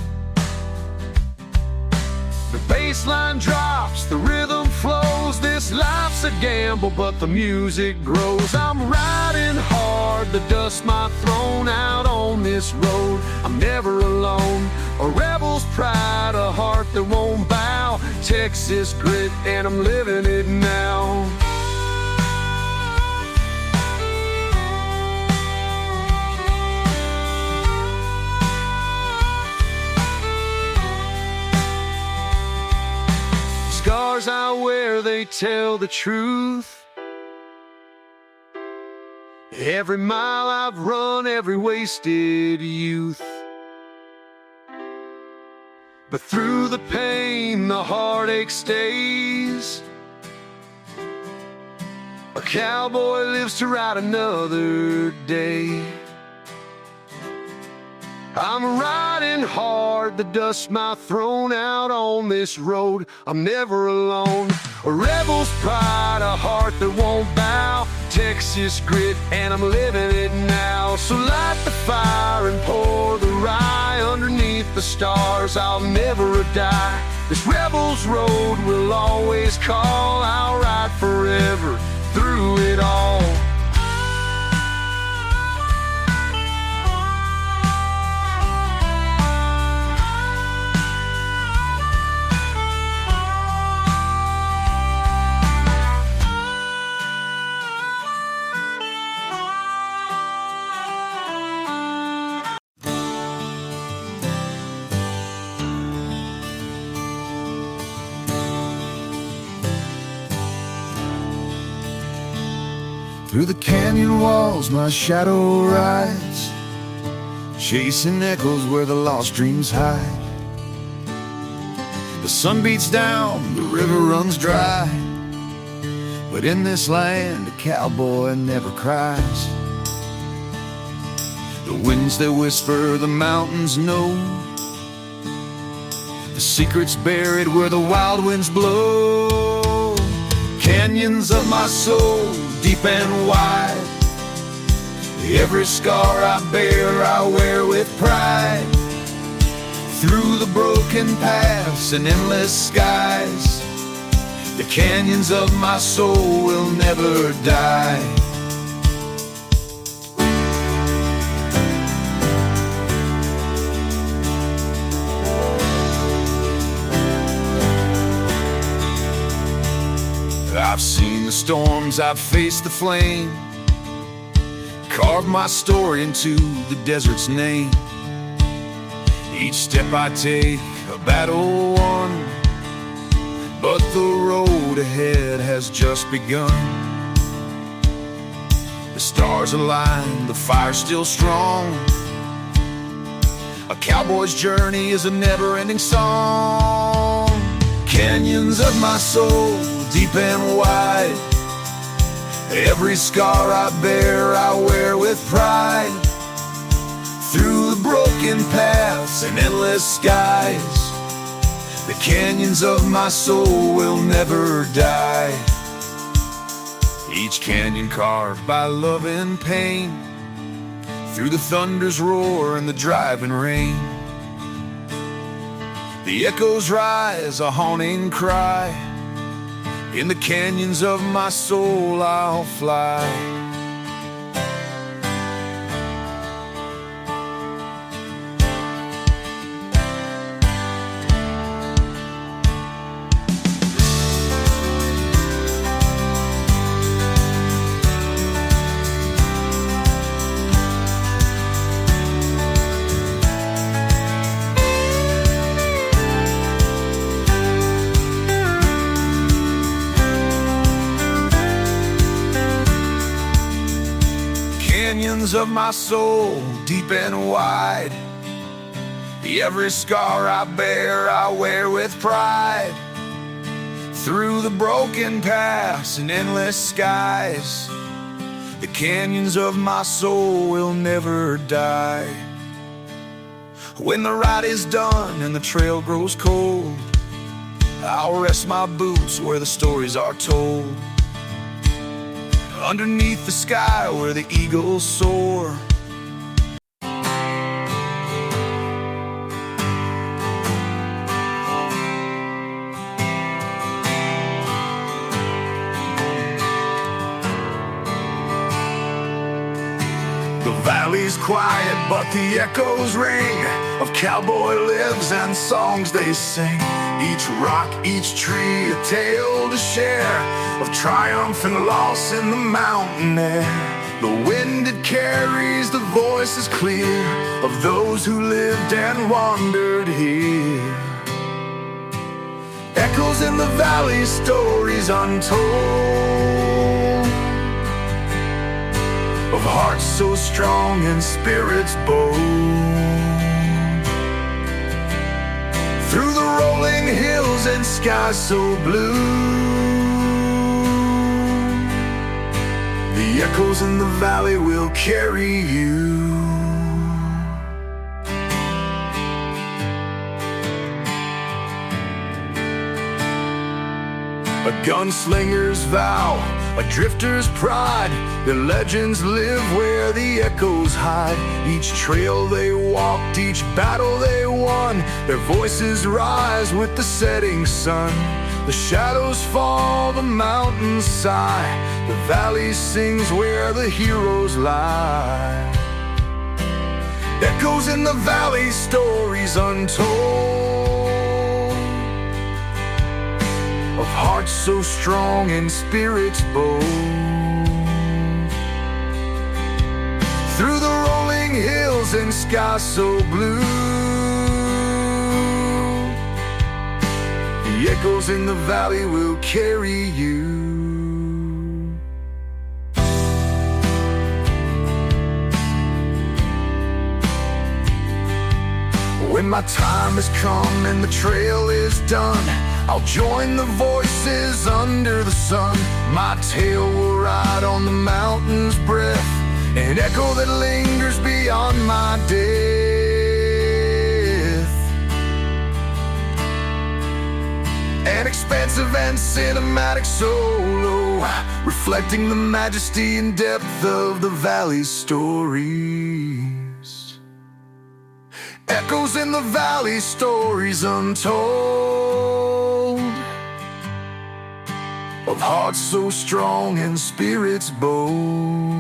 The bass line drops, the rhythm flows. This life's a gamble, but the music grows. I'm riding hard, the dust might thrown out on this road. I'm never alone, a rebel's pride, a heart that won't bow. Texas grit, and I'm living it now. Scars I wear, they tell the truth. Every mile I've run, every wasted youth. But through the pain, the heartache stays. A cowboy lives to ride another day. I'm riding hard, the dust might thrown out on this road. I'm never alone, a rebel's pride, a heart that won't bow. Texas grit, and I'm living it now. So light the fire and pour the rye underneath the stars. I'll never die. This rebel's road will always call. I'll ride forever through it all. Through the canyon walls my shadow rides, chasing echoes where the lost dreams hide. The sun beats down, the river runs dry, but in this land a cowboy never cries. The winds that whisper, the mountains know, the secret's buried where the wild winds blow. Canyons of my soul, deep and wide, every scar I bear I wear with pride. Through the broken paths and endless skies, the canyons of my soul will never die. I've seen the storms, I've faced the flame, carved my story into the desert's name. Each step I take, a battle won, but the road ahead has just begun. The stars align, the fire's still strong. A cowboy's journey is a never-ending song. Canyons of my soul, deep and wide, every scar I bear I wear with pride. Through the broken paths and endless skies, the canyons of my soul will never die. Each canyon carved by love and pain, through the thunder's roar and the driving rain. The echoes rise, a haunting cry. In the canyons of my soul I'll fly. Canyons of my soul, deep and wide, every scar I bear I wear with pride. Through the broken paths and endless skies, the canyons of my soul will never die. When the ride is done and the trail grows cold, I'll rest my boots where the stories are told. Underneath the sky where the eagles soar, the valley's quiet but the echoes ring of cowboy lives and songs they sing. Each rock, each tree, a tale to share of triumph and loss in the mountain air. The wind it carries, the voice is clear of those who lived and wandered here. Echoes in the valley, stories untold, of hearts so strong and spirits bold. Through the rolling hills and skies so blue, the echoes in the valley will carry you. A gunslinger's vow, a drifter's pride, their legends live where the echoes hide. Each trail they walked, each battle they won, their voices rise with the setting sun. The shadows fall, the mountains sigh, the valley sings where the heroes lie. Echoes in the valley, stories untold, of hearts so strong and spirits bold. Through the rolling hills and skies so blue, the echoes in the valley will carry you. When my time has come and the trail is done, I'll join the voices under the sun. My tale will ride on the mountain's breath, an echo that lingers beyond my death. An expansive and cinematic solo, reflecting the majesty and depth of the valley's stories. Echoes in the valley, stories untold, of hearts so strong and spirits bold.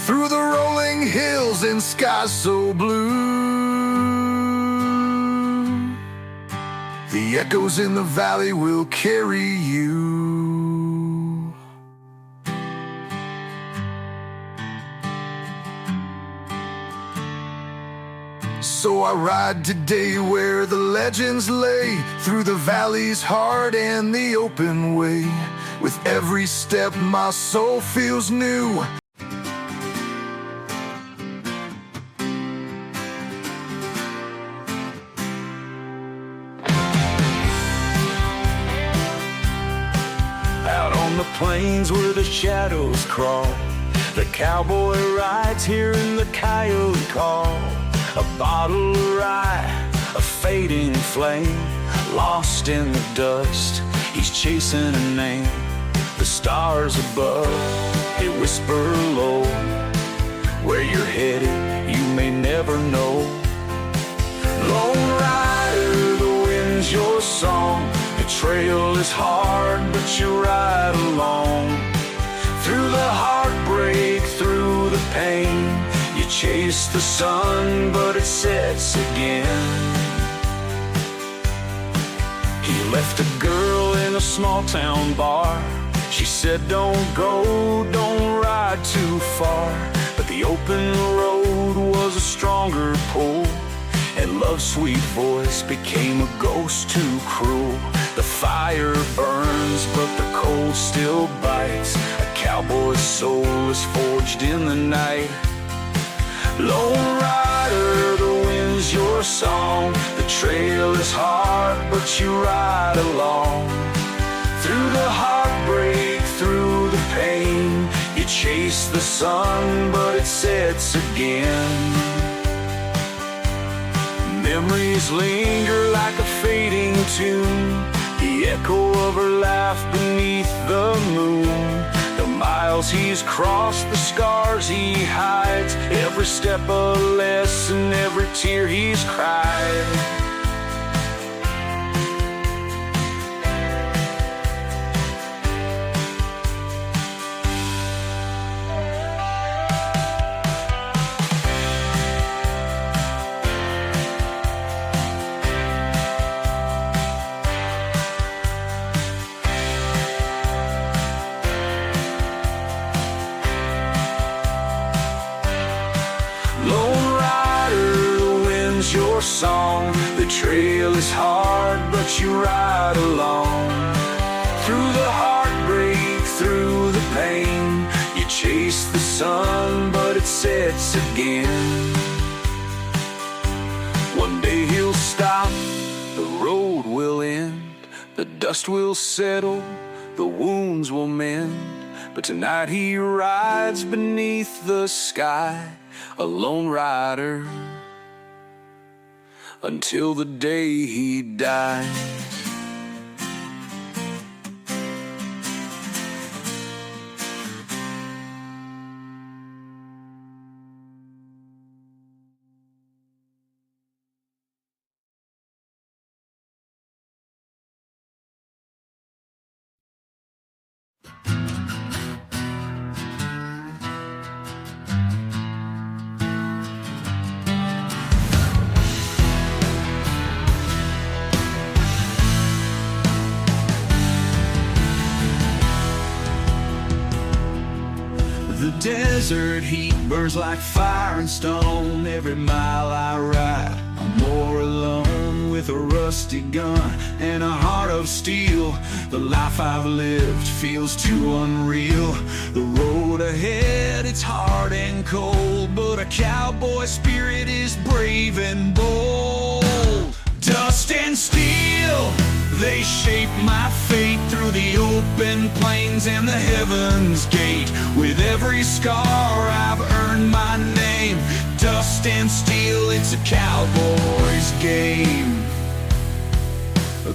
Through the rolling hills and skies so blue, the echoes in the valley will carry you. So I ride today where the legends lay, through the valley's heart and the open way. With every step my soul feels new. Out on the plains where the shadows crawl, the cowboy rides hearing the coyote call. A bottle of rye, a fading flame, lost in the dust, he's chasing a name. The stars above, they whisper low, where you're headed, you may never know. Lone rider, the wind's your song. The trail is hard, but you ride along. Through the heartbreak, through the pain, you chase the sun, but it sets again. He left a girl in a small town bar. She said, don't go, don't ride too far. But the open road was a stronger pull, and love's sweet voice became a ghost too cruel. The fire burns, but the cold still bites. A cowboy's soul is forged in the night. Lone rider, the wind's your song. The trail is hard, but you ride along. Through the heartbreak, through the pain, you chase the sun, but it sets again. Memories linger like a fading tune, the echo of her laugh beneath the moon. The miles he's crossed, the scars he hides, every step a lesson, every tear he's cried. Your song, the trail is hard, but you ride along. Through the heartbreak, through the pain, you chase the sun, but it sets again. One day he'll stop, the road will end, the dust will settle, the wounds will mend. But tonight he rides beneath the sky, a lone rider, until the day he died. The desert heat burns like fire and stone. Every mile I ride, I'm more alone with a rusty gun and a heart of steel. The life I've lived feels too unreal. The road ahead, it's hard and cold, but a cowboy spirit is brave and bold. Dust and steel, they shape my fate through the open plains and the heaven's gate. With every scar I've earned my name. Dust and steel, it's a cowboy's game.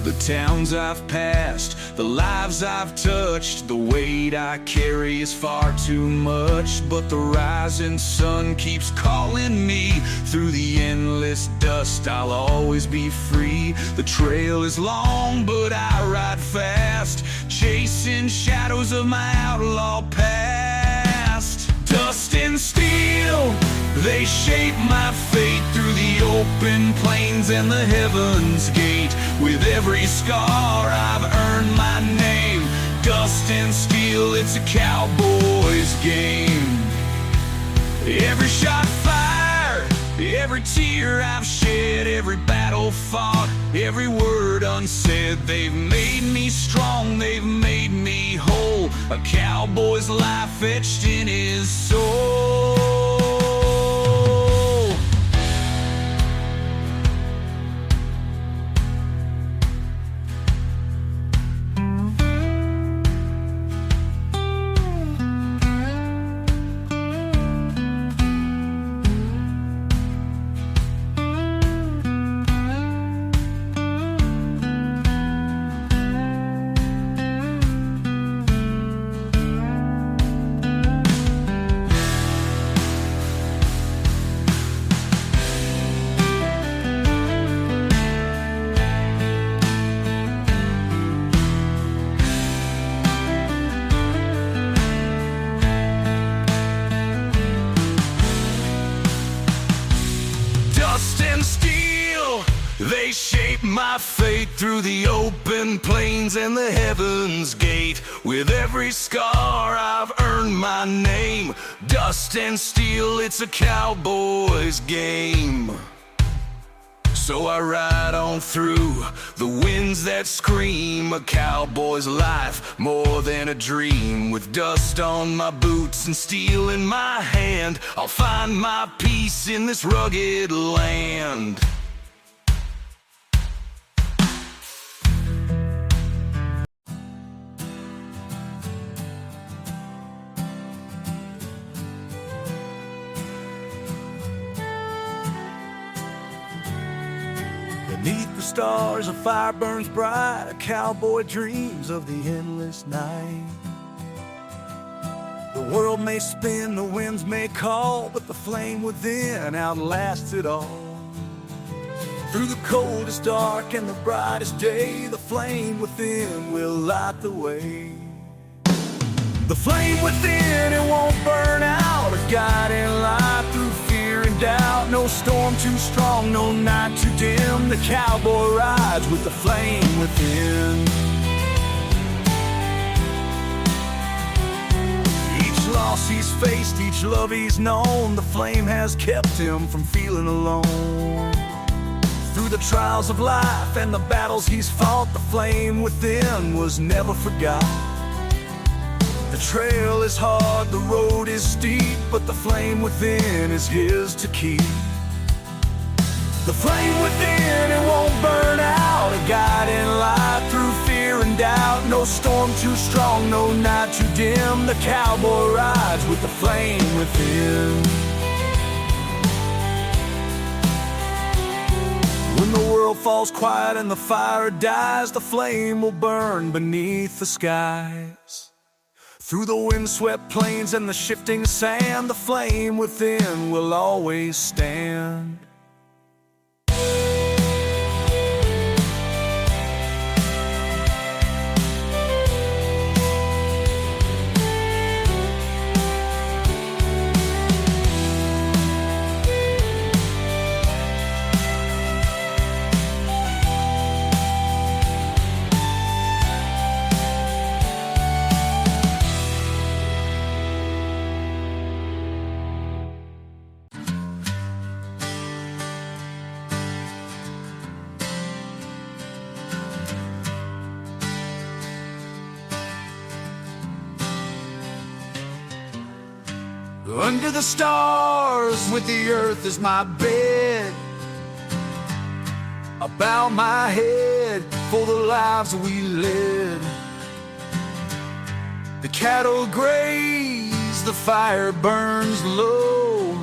The towns I've passed, the lives I've touched, the weight I carry is far too much. But the rising sun keeps calling me. Through the endless dust I'll always be free. The trail is long but I ride fast, chasing shadows of my outlaw past. Dust and steel, they shape my fate through the open plains and the heaven's gate. With every scar I've earned my name. Dust and steel, it's a cowboy's game. Every shot fired, every tear I've shed, every battle fought, every word unsaid. They've made me strong, they've made me whole. A cowboy's life etched in his soul. They shape my fate through the open plains and the heaven's gate. With every scar I've earned my name. Dust and steel, it's a cowboy's game. So I ride on through the winds that scream. A cowboy's life, more than a dream. With dust on my boots and steel in my hand, I'll find my peace in this rugged land. Beneath the stars, a fire burns bright. A cowboy dreams of the endless night. The world may spin, the winds may call, but the flame within outlasts it all. Through the coldest dark and the brightest day, the flame within will light the way. The flame within, it won't burn out. A guiding light through fear and doubt. No storm too strong, no night too dim. The cowboy rides with the flame within. Each loss he's faced, each love he's known, the flame has kept him from feeling alone. Through the trials of life and the battles he's fought, the flame within was never forgot. The trail is hard, the road is steep, but the flame within is his to keep. The flame within, it won't burn out. A guiding light through fear and doubt. No storm too strong, no night too dim. The cowboy rides with the flame within. When the world falls quiet and the fire dies, the flame will burn beneath the skies. Through the windswept plains and the shifting sand, the flame within will always stand. Under the stars with the earth as my bed, I bow my head for the lives we led. The cattle graze, the fire burns low,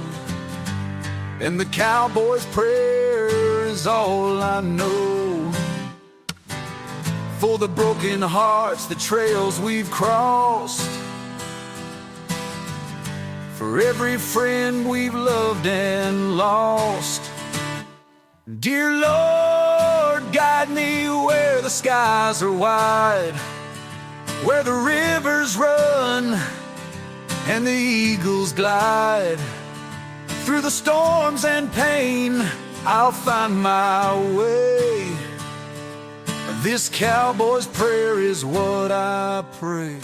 and the cowboy's prayer is all I know. For the broken hearts, the trails we've crossed, for every friend we've loved and lost. Dear Lord, guide me where the skies are wide, where the rivers run and the eagles glide. Through the storms and pain, I'll find my way. This cowboy's prayer is what I pray.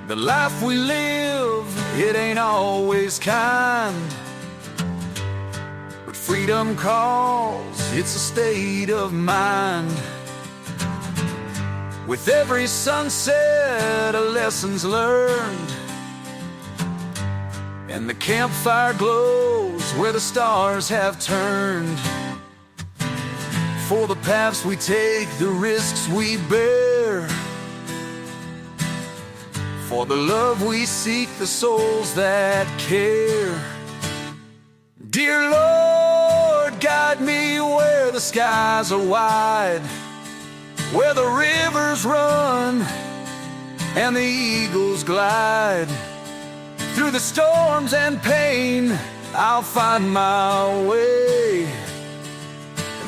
The life we live, it ain't always kind, but freedom calls, it's a state of mind. With every sunset, a lesson's learned, and the campfire glows where the stars have turned. For the paths we take, the risks we bear, for the love we seek, the souls that care. Dear Lord, guide me where the skies are wide, where the rivers run and the eagles glide. Through the storms and pain, I'll find my way.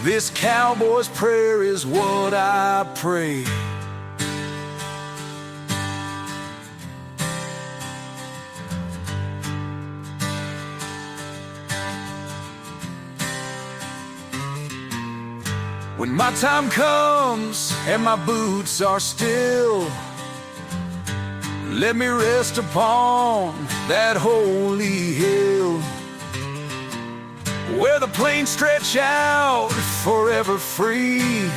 This cowboy's prayer is what I pray. When my time comes and my boots are still, let me rest upon that holy hill, where the plains stretch out forever free,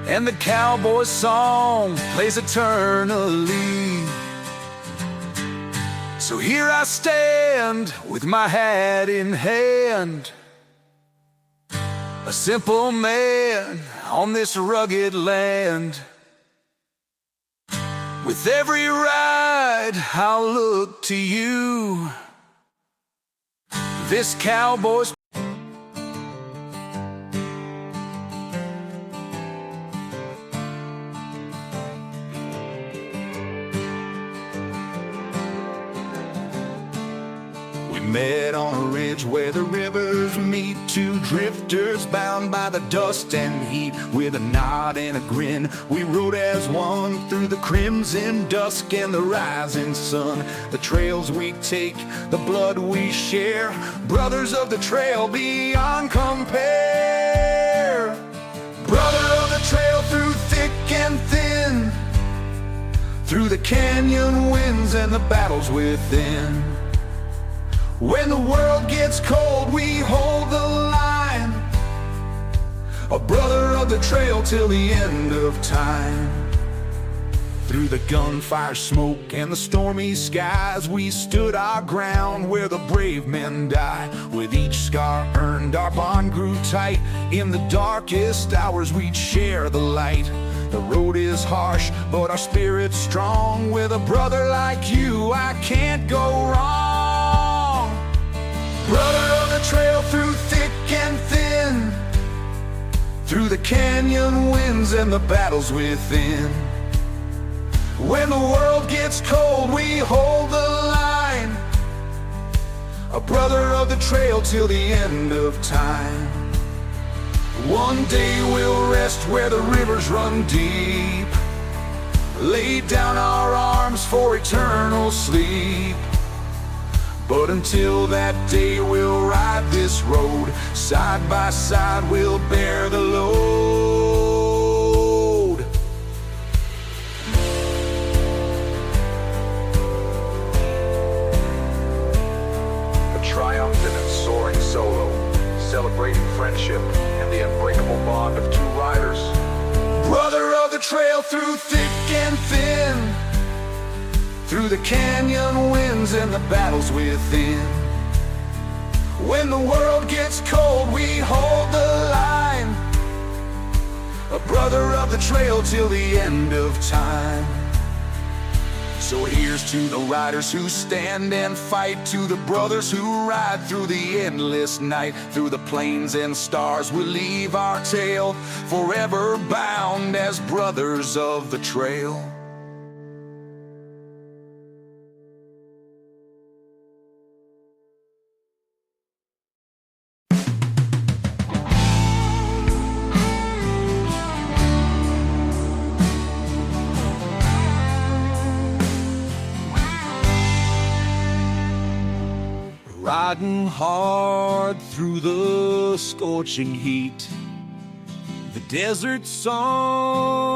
and the cowboy's song plays eternally. So here I stand with my hat in hand, a simple man on this rugged land. With every ride, I'll look to you. This cowboy's met on a ridge where the rivers meet, two drifters bound by the dust and heat. With a nod and a grin, we rode as one through the crimson dusk and the rising sun. The trails we take, the blood we share, brothers of the trail beyond compare. Brother of the trail through thick and thin, through the canyon winds and the battles within. When the world gets cold, we hold the line, a brother of the trail till the end of time. Through the gunfire smoke and the stormy skies, we stood our ground where the brave men die. With each scar earned, our bond grew tight. In the darkest hours, we'd share the light. The road is harsh, but our spirit's strong. With a brother like you, I can't go wrong. Brother of the trail through thick and thin, through the canyon winds and the battles within. When the world gets cold, we hold the line, a brother of the trail till the end of time. One day we'll rest where the rivers run deep, lay down our arms for eternal sleep. But until that day, we'll ride this road, side by side we'll bear the load. A triumphant and celebrating friendship and the unbreakable bond of two riders. Brother of the trail through thick and thin, through the canyon winds and the battles within. When the world gets cold, we hold the line. A brother of the trail till the end of time. So here's to the riders who stand and fight, to the brothers who ride through the endless night. Through the plains and stars we'll leave our tale, forever bound as brothers of the trail. Riding hard through the scorching heat, the desert song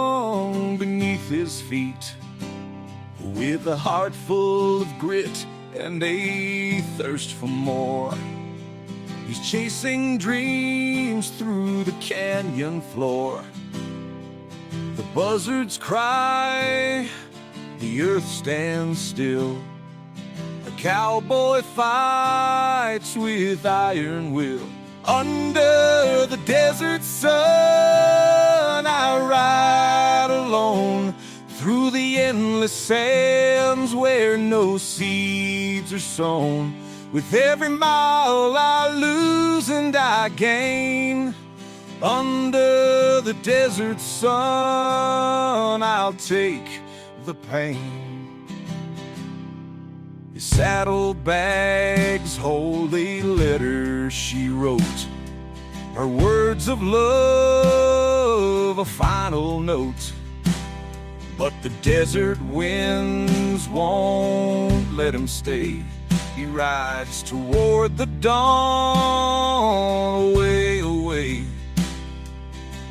beneath his feet. With a heart full of grit and a thirst for more, he's chasing dreams through the canyon floor. The buzzards cry, the earth stands still. A cowboy fights with iron will. Under the desert sun I ride alone, through the endless sands where no seeds are sown. With every mile I lose and I gain. Under the desert sun I'll take the pain. His saddlebags hold a letter she wrote, her words of love, a final note. But the desert winds won't let him stay. He rides toward the dawn, away, away.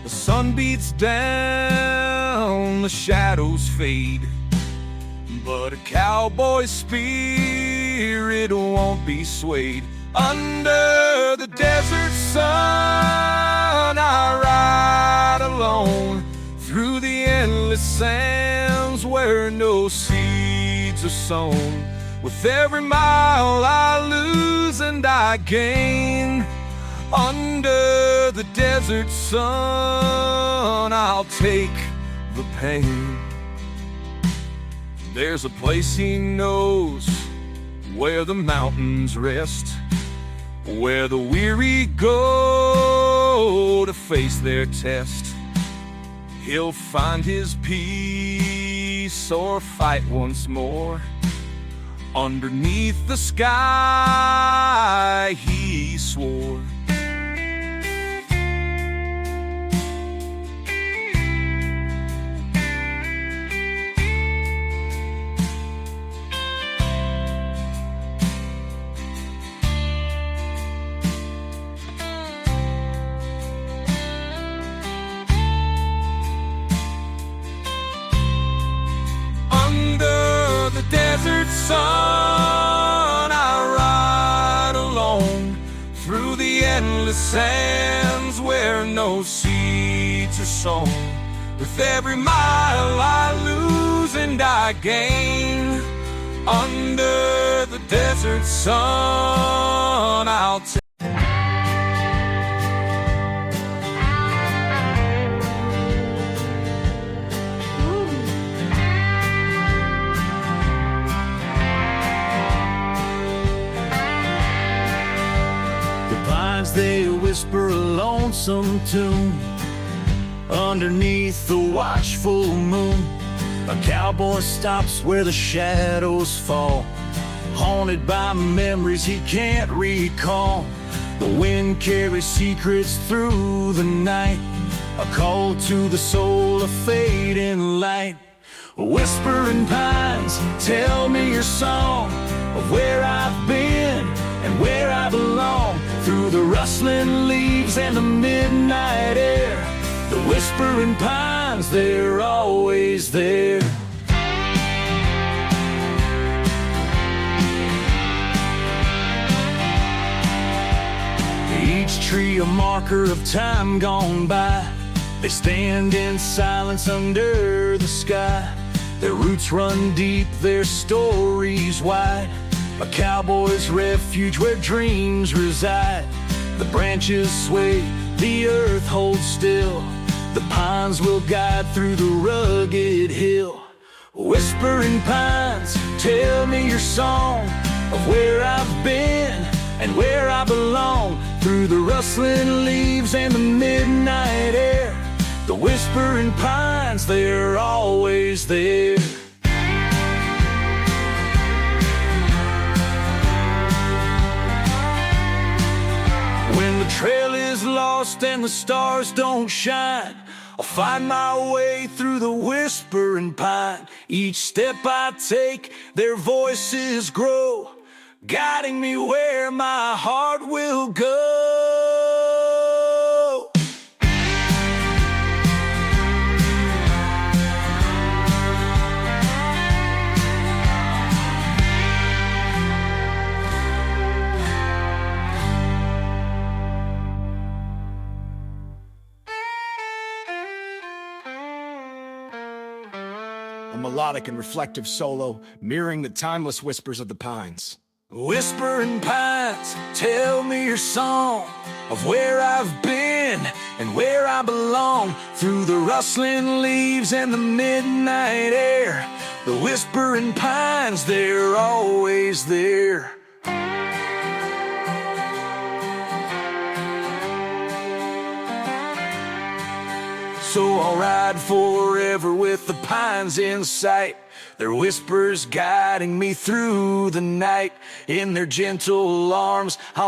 The sun beats down, the shadows fade, but a cowboy's spirit won't be swayed. Under the desert sun I ride alone, through the endless sands where no seeds are sown. With every mile I lose and I gain. Under the desert sun I'll take the pain. There's a place he knows where the mountains rest, where the weary go to face their test. He'll find his peace or fight once more. Underneath the sky he swore. Under the desert sun I ride alone, through the endless sands where no seeds are sown. With every mile I lose and I gain. Under the desert sun I'll take. They whisper a lonesome tune underneath the watchful moon. A cowboy stops where the shadows fall, haunted by memories he can't recall. The wind carries secrets through the night, a call to the soul, a fading light. Whispering pines, tell me your song of where I've been and where I belong. Through the rustling leaves and the midnight air, the whispering pines, they're always there. Each tree marker of time gone by. They stand in silence under the sky. Their roots run deep, their stories wide. A cowboy's refuge where dreams reside. The branches sway, the earth holds still. The pines will guide through the rugged hill. Whispering pines, tell me your song of where I've been and where I belong. Through the rustling leaves and the midnight air, the whispering pines, they're always there. When the trail is lost and the stars don't shine, I'll find my way through the whispering pine. Each step I take, their voices grow, guiding me where my heart will go. A melodic and reflective solo, mirroring the timeless whispers of the pines. Whispering pines, tell me your song of where I've been and where I belong. Through the rustling leaves and the midnight air, the whispering pines, they're always there. So I'll ride forever with the pines in sight, their whispers guiding me through the night. In their gentle arms, I'll